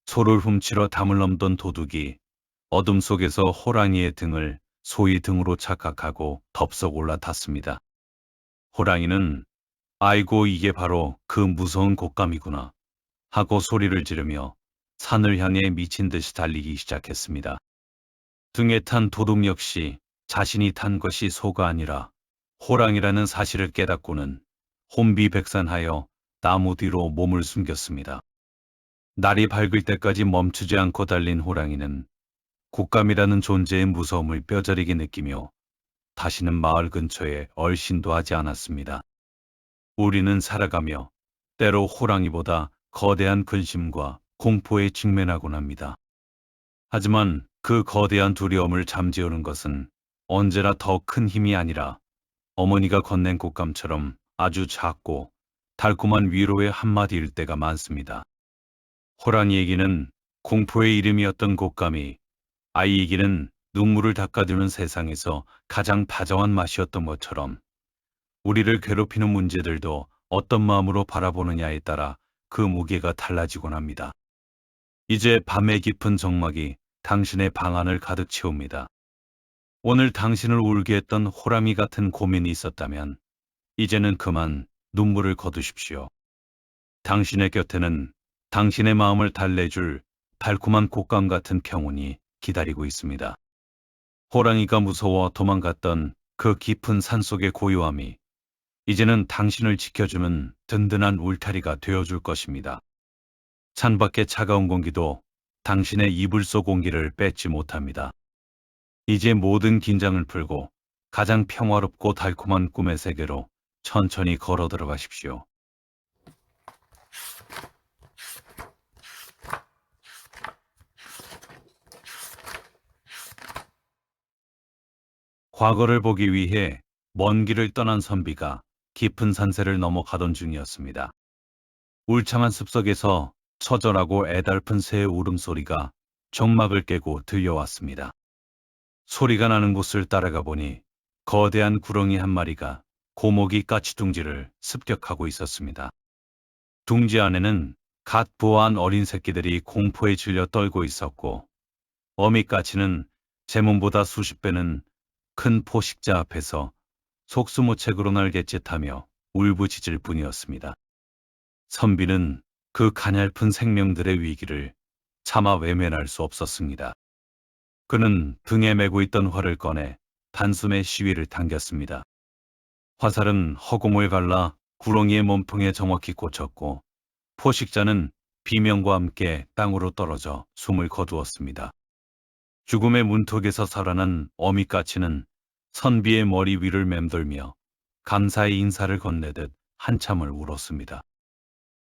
Speaker 1: 소를 훔치러 담을 넘던 도둑이 어둠 속에서 호랑이의 등을 소의 등으로 착각하고 덥석 올라탔습니다. 호랑이는 아이고 이게 바로 그 무서운 곶감이구나 하고 소리를 지르며 산을 향해 미친 듯이 달리기 시작했습니다. 등에 탄 도둑 역시 자신이 탄 것이 소가 아니라 호랑이라는 사실을 깨닫고는 혼비백산하여 나무 뒤로 몸을 숨겼습니다. 날이 밝을 때까지 멈추지 않고 달린 호랑이는 곶감이라는 존재의 무서움을 뼈저리게 느끼며 다시는 마을 근처에 얼씬도 하지 않았습니다. 우리는 살아가며 때로 호랑이보다 거대한 근심과 공포에 직면하곤 합니다. 하지만 그 거대한 두려움을 잠재우는 것은 언제나 더 큰 힘이 아니라 어머니가 건넨 곶감처럼 아주 작고 달콤한 위로의 한마디일 때가 많습니다. 호랑이에게는 공포의 이름이었던 곶감이 아이에게는 눈물을 닦아주는 세상에서 가장 다정한 맛이었던 것처럼 우리를 괴롭히는 문제들도 어떤 마음으로 바라보느냐에 따라 그 무게가 달라지곤 합니다. 이제 밤의 깊은 정막이 당신의 방 안을 가득 채웁니다. 오늘 당신을 울게 했던 호랑이 같은 고민이 있었다면 이제는 그만 눈물을 거두십시오. 당신의 곁에는 당신의 마음을 달래줄 달콤한 곶감 같은 평온이 기다리고 있습니다. 호랑이가 무서워 도망갔던 그 깊은 산속의 고요함이 이제는 당신을 지켜주는 든든한 울타리가 되어줄 것입니다. 창밖의 차가운 공기도 당신의 이불 속 공기를 뺏지 못합니다. 이제 모든 긴장을 풀고 가장 평화롭고 달콤한 꿈의 세계로 천천히 걸어 들어가십시오. 과거를 보기 위해 먼 길을 떠난 선비가 깊은 산세를 넘어가던 중이었습니다. 울창한 숲속에서 처절하고 애달픈 새의 울음소리가 정막을 깨고 들려왔습니다. 소리가 나는 곳을 따라가 보니 거대한 구렁이 한 마리가 고목이 까치둥지를 습격하고 있었습니다. 둥지 안에는 갓 부화한 어린 새끼들이 공포에 질려 떨고 있었고, 어미까치는 제 몸보다 수십 배는 큰 포식자 앞에서 속수무책으로 날갯짓하며 울부짖을 뿐이었습니다. 선비는 그 가냘픈 생명들의 위기를 차마 외면할 수 없었습니다. 그는 등에 메고 있던 활을 꺼내 단숨에 시위를 당겼습니다. 화살은 허공을 갈라 구렁이의 몸통에 정확히 꽂혔고, 포식자는 비명과 함께 땅으로 떨어져 숨을 거두었습니다. 죽음의 문턱에서 살아난 어미까치는 선비의 머리 위를 맴돌며 감사의 인사를 건네듯 한참을 울었습니다.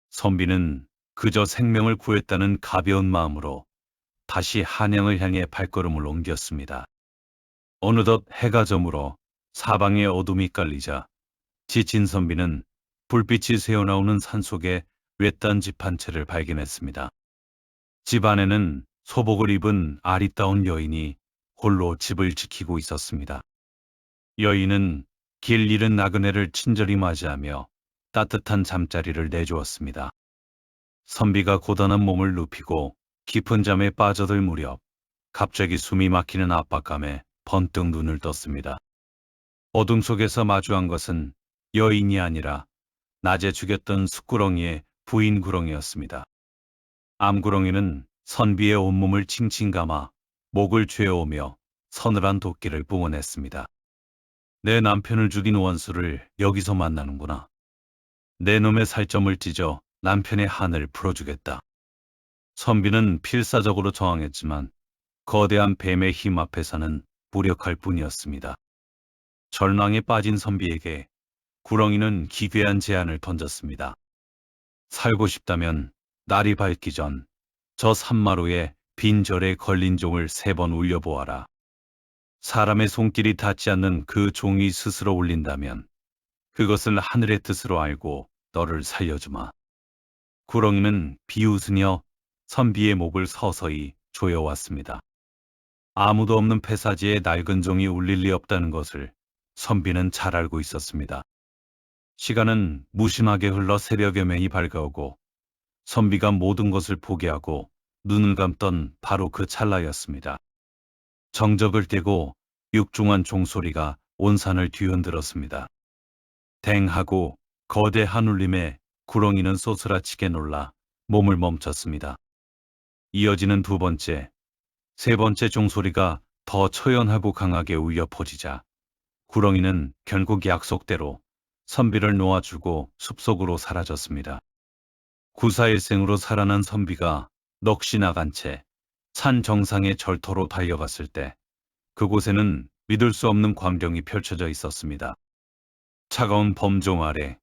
Speaker 1: 선비는 그저 생명을 구했다는 가벼운 마음으로 다시 한양을 향해 발걸음을 옮겼습니다. 어느덧 해가 저물어 사방에 어둠이 깔리자 지친 선비는 불빛이 새어나오는 산속에 외딴 집 한 채를 발견했습니다. 집 안에는 소복을 입은 아리따운 여인이 홀로 집을 지키고 있었습니다. 여인은 길 잃은 나그네를 친절히 맞이하며 따뜻한 잠자리를 내주었습니다. 선비가 고단한 몸을 눕히고 깊은 잠에 빠져들 무렵 갑자기 숨이 막히는 압박감에 번뜩 눈을 떴습니다. 어둠 속에서 마주한 것은 여인이 아니라 낮에 죽였던 숯구렁이의 부인 구렁이였습니다. 암구렁이는 선비의 온몸을 칭칭 감아 목을 죄어오며 서늘한 도끼를 뿜어냈습니다. 내 남편을 죽인 원수를 여기서 만나는구나. 내 놈의 살점을 찢어 남편의 한을 풀어주겠다. 선비는 필사적으로 저항했지만 거대한 뱀의 힘 앞에서는 무력할 뿐이었습니다. 절망에 빠진 선비에게 구렁이는 기괴한 제안을 던졌습니다. 살고 싶다면 날이 밝기 전 저 산마루에 빈 절에 걸린 종을 3번 울려보아라. 사람의 손길이 닿지 않는 그 종이 스스로 울린다면 그것을 하늘의 뜻으로 알고 너를 살려주마. 구렁이는 비웃으며 선비의 목을 서서히 조여왔습니다. 아무도 없는 폐사지에 낡은 종이 울릴 리 없다는 것을 선비는 잘 알고 있었습니다. 시간은 무심하게 흘러 새벽의 맹이 밝아오고 선비가 모든 것을 포기하고 눈을 감던 바로 그 찰나였습니다. 정적을 깨고 육중한 종소리가 온 산을 뒤흔들었습니다. 댕하고 거대한 울림에 구렁이는 쏘스라치게 놀라 몸을 멈췄습니다. 이어지는 두 번째, 세 번째 종소리가 더 처연하고 강하게 울려 퍼지자 구렁이는 결국 약속대로 선비를 놓아주고 숲속으로 사라졌습니다. 구사일생으로 살아난 선비가 넋이 나간 채 산 정상의 절터로 달려갔을 때 그곳에는 믿을 수 없는 광경이 펼쳐져 있었습니다. 차가운 범종 아래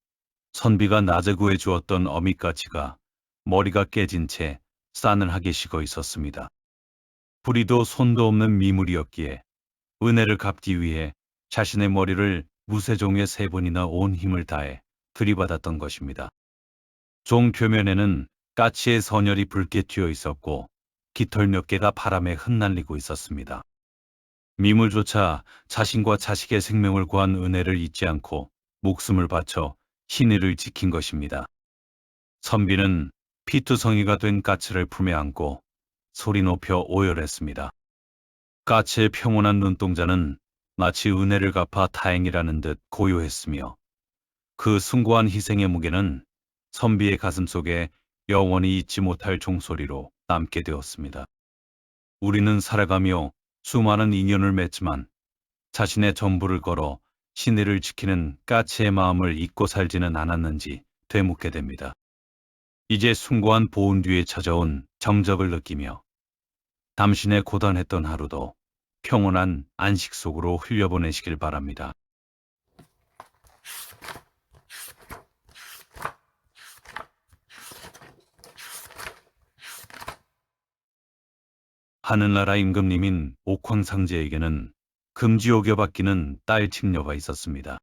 Speaker 1: 선비가 낮에 구해주었던 어미까치가 머리가 깨진 채 싸늘하게 식어 있었습니다. 부리도 손도 없는 미물이었기에 은혜를 갚기 위해 자신의 머리를 무쇠종에 3번이나 온 힘을 다해 들이받았던 것입니다. 종 표면에는 까치의 선혈이 붉게 튀어 있었고 깃털 몇 개가 바람에 흩날리고 있었습니다. 미물조차 자신과 자식의 생명을 구한 은혜를 잊지 않고 목숨을 바쳐 신의를 지킨 것입니다. 선비는 피투성이가 된 까치를 품에 안고 소리 높여 오열했습니다. 까치의 평온한 눈동자는 마치 은혜를 갚아 다행이라는 듯 고요했으며 그 숭고한 희생의 무게는 선비의 가슴 속에 영원히 잊지 못할 종소리로 남게 되었습니다. 우리는 살아가며 수많은 인연을 맺지만 자신의 전부를 걸어 신의를 지키는 까치의 마음을 잊고 살지는 않았는지 되묻게 됩니다. 이제 숭고한 보온 뒤에 찾아온 정적을 느끼며 당신의 고단했던 하루도 평온한 안식 속으로 흘려보내시길 바랍니다. 하늘나라 임금님인 옥황상제에게는 금지옥에 맡기는 딸 직녀가 있었습니다.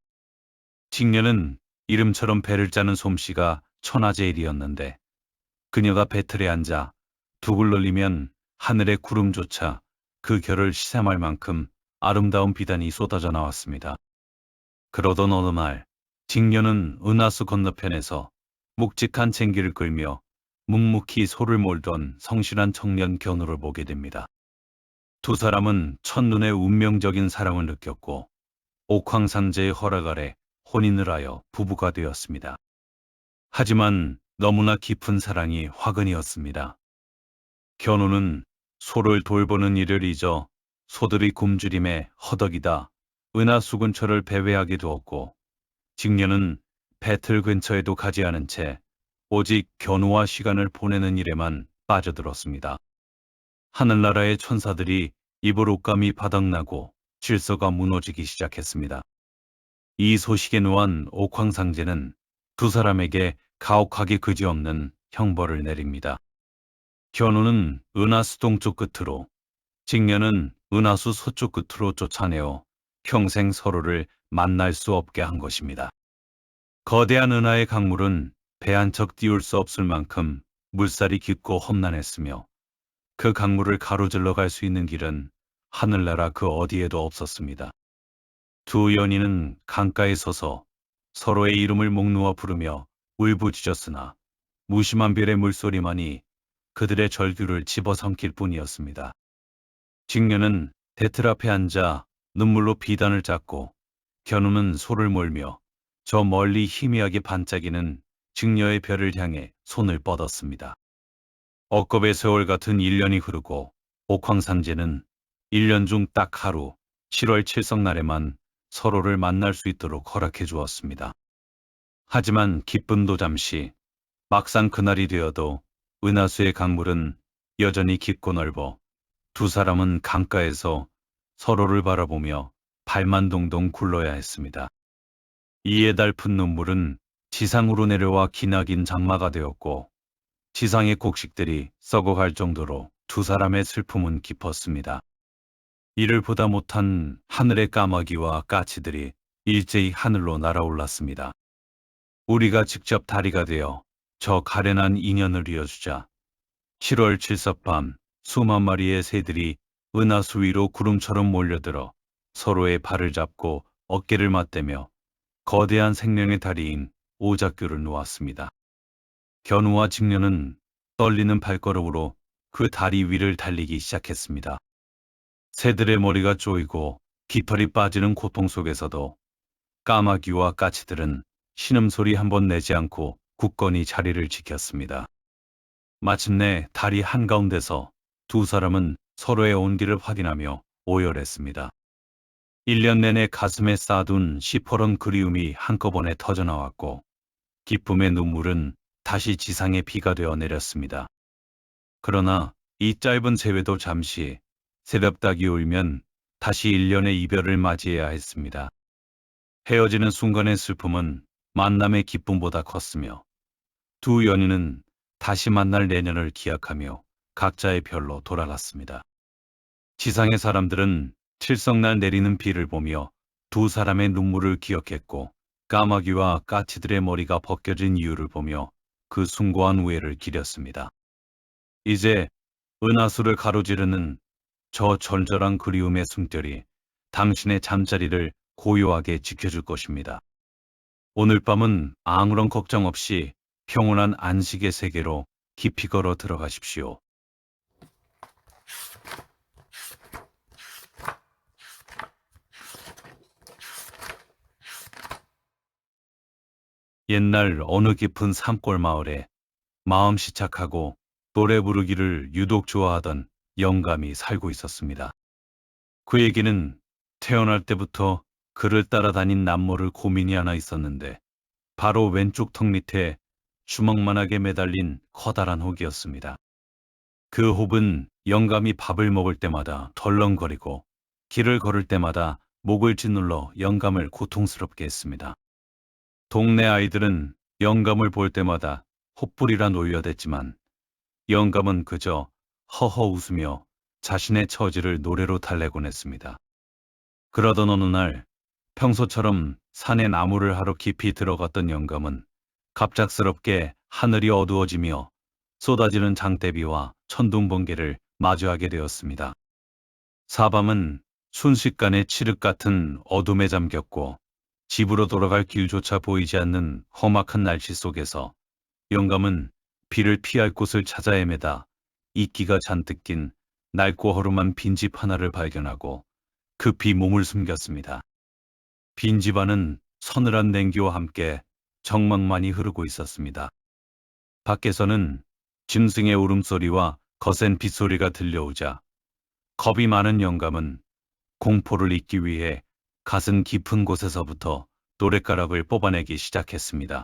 Speaker 1: 직녀는 이름처럼 배를 짜는 솜씨가 천하제일이었는데 그녀가 배틀에 앉아 둑을 늘리면 하늘의 구름조차 그 결을 시샘할 만큼 아름다운 비단이 쏟아져 나왔습니다. 그러던 어느 날 직녀는 은하수 건너편에서 묵직한 쟁기를 끌며 묵묵히 소를 몰던 성실한 청년 견우를 보게 됩니다. 두 사람은 첫눈에 운명적인 사랑을 느꼈고 옥황상제의 허락 아래 혼인을 하여 부부가 되었습니다. 하지만 너무나 깊은 사랑이 화근이었습니다. 견우는 소를 돌보는 일을 잊어 소들이 굶주림에 허덕이다 은하수 근처를 배회하게 두었고 직녀는 배틀 근처에도 가지 않은 채 오직 견우와 시간을 보내는 일에만 빠져들었습니다. 하늘나라의 천사들이 입을 옷감이 바닥나고 질서가 무너지기 시작했습니다. 이 소식에 노한 옥황상제는 두 사람에게 가혹하기 그지없는 형벌을 내립니다. 견우는 은하수 동쪽 끝으로, 직녀는 은하수 서쪽 끝으로 쫓아내어 평생 서로를 만날 수 없게 한 것입니다. 거대한 은하의 강물은 배 한 척 띄울 수 없을 만큼 물살이 깊고 험난했으며 그 강물을 가로질러 갈 수 있는 길은 하늘나라 그 어디에도 없었습니다. 두 연인은 강가에 서서 서로의 이름을 목 놓아 부르며 울부짖었으나 무심한 별의 물소리만이 그들의 절규를 집어삼킬 뿐이었습니다. 직녀는 대틀 앞에 앉아 눈물로 비단을 짰고 견우는 소를 몰며 저 멀리 희미하게 반짝이는 직녀의 별을 향해 손을 뻗었습니다. 억겁의 세월 같은 1년이 흐르고 옥황상제는 1년 중 딱 하루 7월 칠성날에만 서로를 만날 수 있도록 허락해 주었습니다. 하지만 기쁨도 잠시, 막상 그날이 되어도 은하수의 강물은 여전히 깊고 넓어 두 사람은 강가에서 서로를 바라보며 발만 동동 굴러야 했습니다. 이에 달픈 눈물은 지상으로 내려와 기나긴 장마가 되었고 지상의 곡식들이 썩어갈 정도로 두 사람의 슬픔은 깊었습니다. 이를 보다 못한 하늘의 까마귀와 까치들이 일제히 하늘로 날아올랐습니다. 우리가 직접 다리가 되어 저 가련한 인연을 이어주자 7월 칠섭밤 수만 마리의 새들이 은하수 위로 구름처럼 몰려들어 서로의 발을 잡고 어깨를 맞대며 거대한 생명의 다리인 오작교를 놓았습니다. 견우와 직녀는 떨리는 발걸음으로 그 다리 위를 달리기 시작했습니다. 새들의 머리가 쪼이고 깃털이 빠지는 고통 속에서도 까마귀와 까치들은 신음소리 한 번 내지 않고 굳건히 자리를 지켰습니다. 마침내 다리 한가운데서 두 사람은 서로의 온기를 확인하며 오열했습니다. 1년 내내 가슴에 쌓아둔 시퍼런 그리움이 한꺼번에 터져나왔고 기쁨의 눈물은 다시 지상의 비가 되어 내렸습니다. 그러나 이 짧은 세회도 잠시 새벽닭이 울면 다시 1년의 이별을 맞이해야 했습니다. 헤어지는 순간의 슬픔은 만남의 기쁨보다 컸으며 두 연인은 다시 만날 내년을 기약하며 각자의 별로 돌아갔습니다. 지상의 사람들은 칠성날 내리는 비를 보며 두 사람의 눈물을 기억했고 까마귀와 까치들의 머리가 벗겨진 이유를 보며 그 숭고한 우애를 기렸습니다. 이제 은하수를 가로지르는 저 절절한 그리움의 숨결이 당신의 잠자리를 고요하게 지켜줄 것입니다. 오늘 밤은 아무런 걱정 없이 평온한 안식의 세계로 깊이 걸어 들어가십시오. 옛날 어느 깊은 산골 마을에 마음씨 착하고 노래 부르기를 유독 좋아하던 영감이 살고 있었습니다. 그에게는 태어날 때부터 그를 따라다닌 남모를 고민이 하나 있었는데 바로 왼쪽 턱 밑에 주먹만하게 매달린 커다란 혹이었습니다. 그 혹은 영감이 밥을 먹을 때마다 덜렁거리고 길을 걸을 때마다 목을 짓눌러 영감을 고통스럽게 했습니다. 동네 아이들은 영감을 볼 때마다 헛불이라 놀려댔지만 영감은 그저 허허 웃으며 자신의 처지를 노래로 달래곤 했습니다. 그러던 어느 날 평소처럼 산에 나무를 하러 깊이 들어갔던 영감은 갑작스럽게 하늘이 어두워지며 쏟아지는 장대비와 천둥번개를 마주하게 되었습니다. 사밤은 순식간에 칠흑 같은 어둠에 잠겼고 집으로 돌아갈 길조차 보이지 않는 험악한 날씨 속에서 영감은 비를 피할 곳을 찾아 헤매다 이끼가 잔뜩 낀 낡고 허름한 빈집 하나를 발견하고 급히 몸을 숨겼습니다. 빈집 안은 서늘한 냉기와 함께 정막만이 흐르고 있었습니다. 밖에서는 짐승의 울음소리와 거센 빗소리가 들려오자 겁이 많은 영감은 공포를 잊기 위해 가슴 깊은 곳에서부터 노랫가락을 뽑아내기 시작했습니다.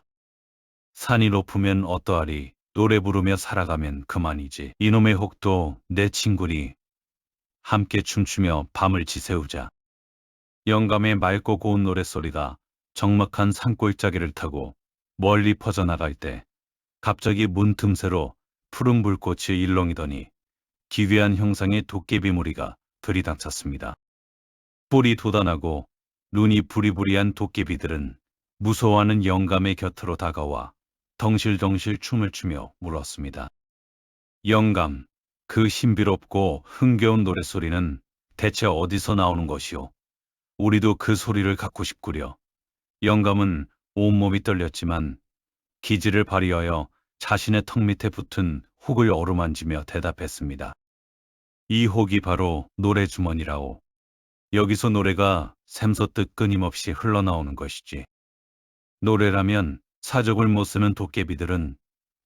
Speaker 1: 산이 높으면 어떠하리, 노래 부르며 살아가면 그만이지. 이놈의 혹도 내 친구니, 함께 춤추며 밤을 지새우자. 영감의 맑고 고운 노랫소리가 적막한 산골짜기를 타고 멀리 퍼져나갈 때 갑자기 문틈새로 푸른 불꽃이 일렁이더니 기괴한 형상의 도깨비 무리가 들이닥쳤습니다. 뿔이 돋아나고 눈이 부리부리한 도깨비들은 무서워하는 영감의 곁으로 다가와 덩실덩실 춤을 추며 물었습니다. 영감, 그 신비롭고 흥겨운 노랫소리는 대체 어디서 나오는 것이오? 우리도 그 소리를 갖고 싶구려. 영감은 온몸이 떨렸지만 기지를 발휘하여 자신의 턱 밑에 붙은 혹을 어루만지며 대답했습니다. 이 혹이 바로 노래주머니라오. 여기서 노래가 샘솟듯 끊임없이 흘러나오는 것이지. 노래라면 사족을 못 쓰는 도깨비들은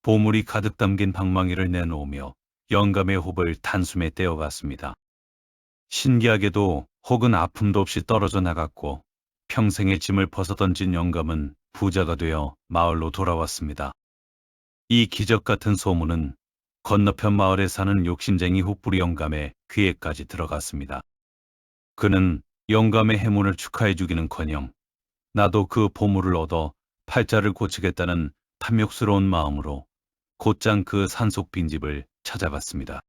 Speaker 1: 보물이 가득 담긴 방망이를 내놓으며 영감의 혹을 단숨에 떼어갔습니다. 신기하게도 혹은 아픔도 없이 떨어져 나갔고 평생의 짐을 벗어던진 영감은 부자가 되어 마을로 돌아왔습니다. 이 기적 같은 소문은 건너편 마을에 사는 욕심쟁이 혹부리 영감의 귀에까지 들어갔습니다. 그는 영감의 해문을 축하해 주기는커녕 나도 그 보물을 얻어 팔자를 고치겠다는 탐욕스러운 마음으로 곧장 그 산속 빈집을 찾아갔습니다.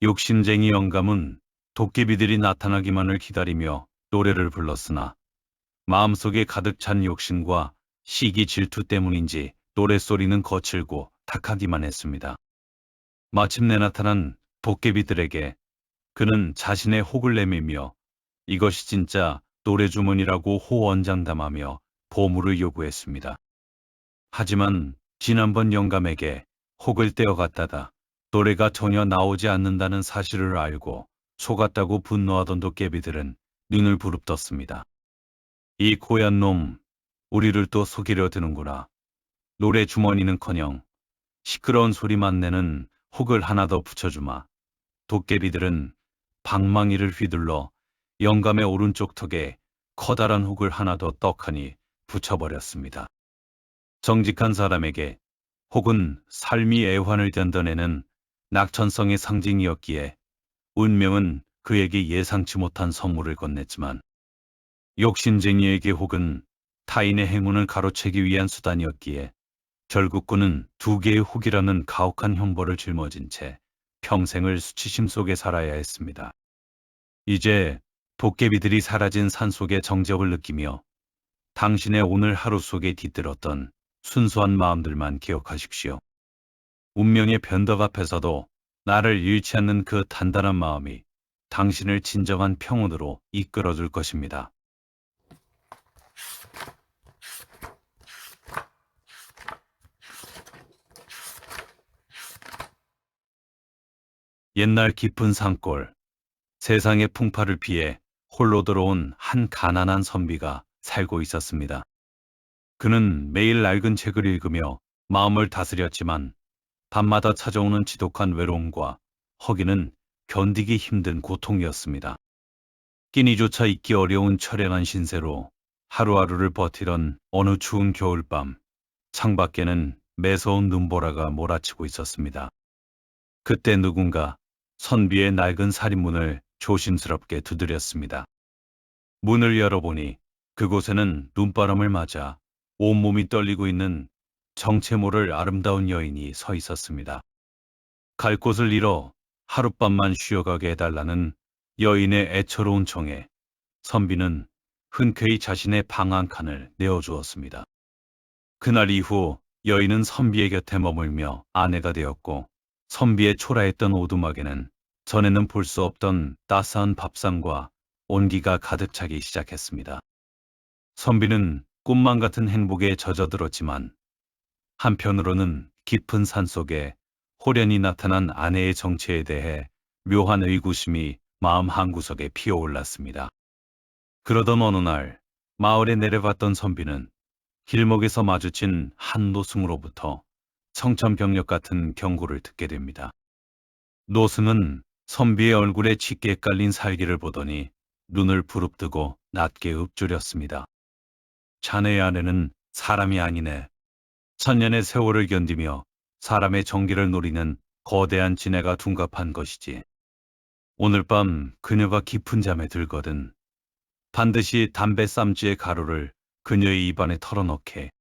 Speaker 1: 욕심쟁이 영감은 도깨비들이 나타나기만을 기다리며 노래를 불렀으나 마음속에 가득 찬 욕심과 시기 질투 때문인지 노랫소리는 거칠고 탁하기만 했습니다. 마침내 나타난 도깨비들에게 그는 자신의 혹을 내밀며 이것이 진짜 노래주머니라고 호언장담하며 보물을 요구했습니다. 하지만 지난번 영감에게 혹을 떼어갔다가 노래가 전혀 나오지 않는다는 사실을 알고 속았다고 분노하던 도깨비들은 눈을 부릅떴습니다. 이 고얀 놈, 우리를 또 속이려 드는구나. 노래 주머니는커녕 시끄러운 소리만 내는 혹을 하나 더 붙여주마. 도깨비들은 방망이를 휘둘러 영감의 오른쪽 턱에 커다란 혹을 하나 더 떡하니 붙여버렸습니다. 정직한 사람에게 혹은 삶이 애환을 견뎌내는 낙천성의 상징이었기에 운명은 그에게 예상치 못한 선물을 건넸지만 욕심쟁이에게 혹은 타인의 행운을 가로채기 위한 수단이었기에 결국 그는 두 개의 혹이라는 가혹한 형벌을 짊어진 채 평생을 수치심 속에 살아야 했습니다. 이제 도깨비들이 사라진 산속의 정적을 느끼며 당신의 오늘 하루 속에 깃들었던 순수한 마음들만 기억하십시오. 운명의 변덕 앞에서도 나를 잃지 않는 그 단단한 마음이 당신을 진정한 평온으로 이끌어줄 것입니다. 옛날 깊은 산골, 세상의 풍파를 피해 홀로 들어온 한 가난한 선비가 살고 있었습니다. 그는 매일 낡은 책을 읽으며 마음을 다스렸지만 밤마다 찾아오는 지독한 외로움과 허기는 견디기 힘든 고통이었습니다. 끼니조차 잊기 어려운 처량한 신세로 하루하루를 버티던 어느 추운 겨울밤, 창밖에는 매서운 눈보라가 몰아치고 있었습니다. 그때 누군가 선비의 낡은 살인문을 조심스럽게 두드렸습니다. 문을 열어보니 그곳에는 눈바람을 맞아 온몸이 떨리고 있는 정체 모를 아름다운 여인이 서 있었습니다. 갈 곳을 잃어 하룻밤만 쉬어가게 해달라는 여인의 애처로운 청에 선비는 흔쾌히 자신의 방 한 칸을 내어주었습니다. 그날 이후 여인은 선비의 곁에 머물며 아내가 되었고, 선비의 초라했던 오두막에는 전에는 볼 수 없던 따스한 밥상과 온기가 가득 차기 시작했습니다. 선비는 꿈만 같은 행복에 젖어들었지만 한편으로는 깊은 산속에 호련히 나타난 아내의 정체에 대해 묘한 의구심이 마음 한구석에 피어올랐습니다. 그러던 어느 날 마을에 내려갔던 선비는 길목에서 마주친 한 노승으로부터 청천벽력 같은 경고를 듣게 됩니다. 노승은 선비의 얼굴에 짙게 깔린 살기를 보더니 눈을 부릅뜨고 낮게 읊조렸습니다. 자네의 아내는 사람이 아니네. 천년의 세월을 견디며 사람의 정기를 노리는 거대한 지네가 둔갑한 것이지. 오늘 밤 그녀가 깊은 잠에 들거든 반드시 담배 쌈지의 가루를 그녀의 입안에 털어넣게.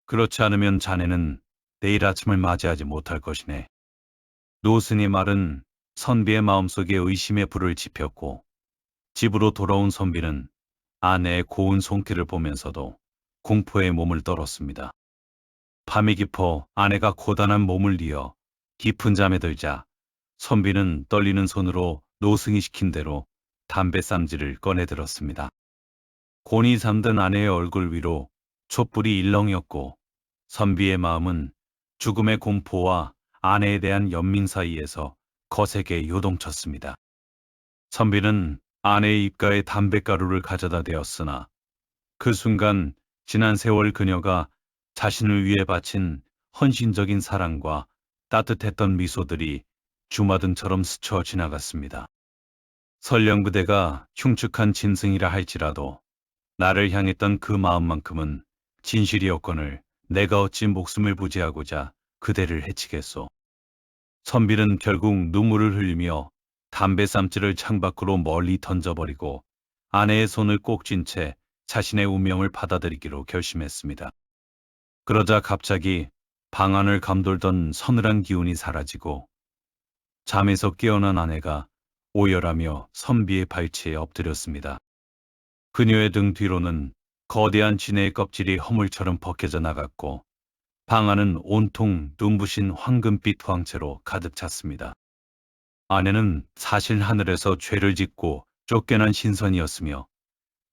Speaker 1: 그렇지 않으면 자네는 내일 아침을 맞이하지 못할 것이네. 노승의 말은 선비의 마음속에 의심의 불을 지폈고, 집으로 돌아온 선비는 아내의 고운 손길을 보면서도 공포에 몸을 떨었습니다. 밤이 깊어 아내가 고단한 몸을 이어 깊은 잠에 들자 선비는 떨리는 손으로 노승이 시킨 대로 담배 쌈지를 꺼내 들었습니다. 곤히 잠든 아내의 얼굴 위로 촛불이 일렁였고, 선비의 마음은 죽음의 공포와 아내에 대한 연민 사이에서 거세게 요동쳤습니다. 선비는 아내의 입가에 담뱃가루를 가져다 대었으나 그 순간 지난 세월 그녀가 자신을 위해 바친 헌신적인 사랑과 따뜻했던 미소들이 주마등처럼 스쳐 지나갔습니다. 설령 그대가 흉측한 짐승이라 할지라도 나를 향했던 그 마음만큼은 진실이었거늘 내가 어찌 목숨을 부지하고자 그대를 해치겠소. 선비는 결국 눈물을 흘리며 담배 쌈지를 창밖으로 멀리 던져버리고 아내의 손을 꼭 쥔 채 자신의 운명을 받아들이기로 결심했습니다. 그러자 갑자기 방 안을 감돌던 서늘한 기운이 사라지고 잠에서 깨어난 아내가 오열하며 선비의 발치에 엎드렸습니다. 그녀의 등 뒤로는 거대한 지네의 껍질이 허물처럼 벗겨져 나갔고 방 안은 온통 눈부신 황금빛 황채로 가득 찼습니다. 아내는 사실 하늘에서 죄를 짓고 쫓겨난 신선이었으며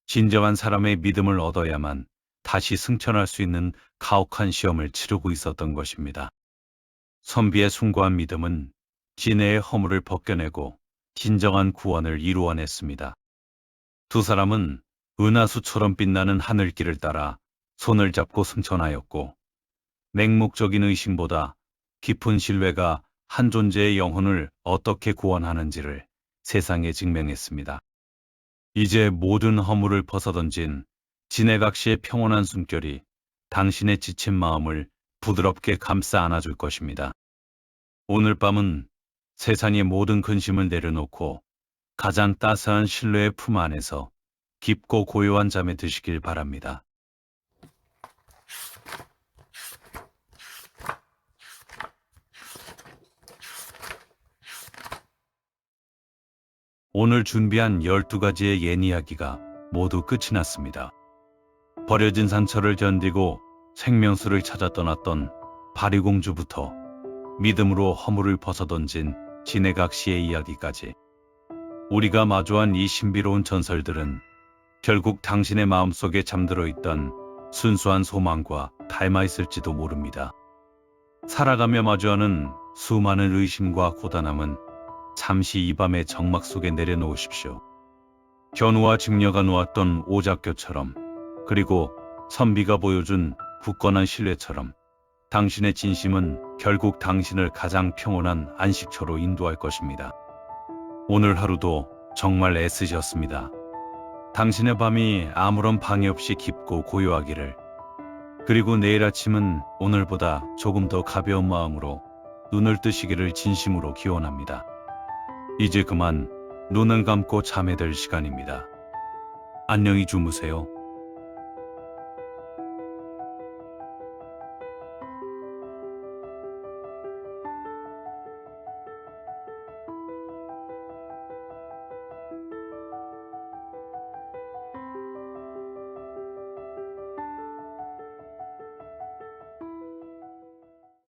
Speaker 1: 진정한 사람의 믿음을 얻어야만 다시 승천할 수 있는 가혹한 시험을 치르고 있었던 것입니다. 선비의 숭고한 믿음은 지네의 허물을 벗겨내고 진정한 구원을 이루어냈습니다. 두 사람은 은하수처럼 빛나는 하늘길을 따라 손을 잡고 승천하였고, 맹목적인 의심보다 깊은 신뢰가 한 존재의 영혼을 어떻게 구원하는지를 세상에 증명했습니다. 이제 모든 허물을 벗어던진 진해각 씨의 평온한 숨결이 당신의 지친 마음을 부드럽게 감싸 안아줄 것입니다. 오늘 밤은 세상의 모든 근심을 내려놓고 가장 따스한 신뢰의 품 안에서 깊고 고요한 잠에 드시길 바랍니다. 오늘 준비한 12가지의 옛 이야기가 모두 끝이 났습니다. 버려진 상처를 견디고 생명수를 찾아 떠났던 바리공주부터 믿음으로 허물을 벗어던진 진해각 씨의 이야기까지, 우리가 마주한 이 신비로운 전설들은 결국 당신의 마음속에 잠들어 있던 순수한 소망과 닮아 있을지도 모릅니다. 살아가며 마주하는 수많은 의심과 고단함은 잠시 이 밤의 정막 속에 내려놓으십시오. 견우와 직녀가 놓았던 오작교처럼, 그리고 선비가 보여준 굳건한 신뢰처럼 당신의 진심은 결국 당신을 가장 평온한 안식처로 인도할 것입니다. 오늘 하루도 정말 애쓰셨습니다. 당신의 밤이 아무런 방해 없이 깊고 고요하기를, 그리고 내일 아침은 오늘보다 조금 더 가벼운 마음으로 눈을 뜨시기를 진심으로 기원합니다. 이제 그만 눈을 감고 잠에 들 시간입니다. 안녕히 주무세요.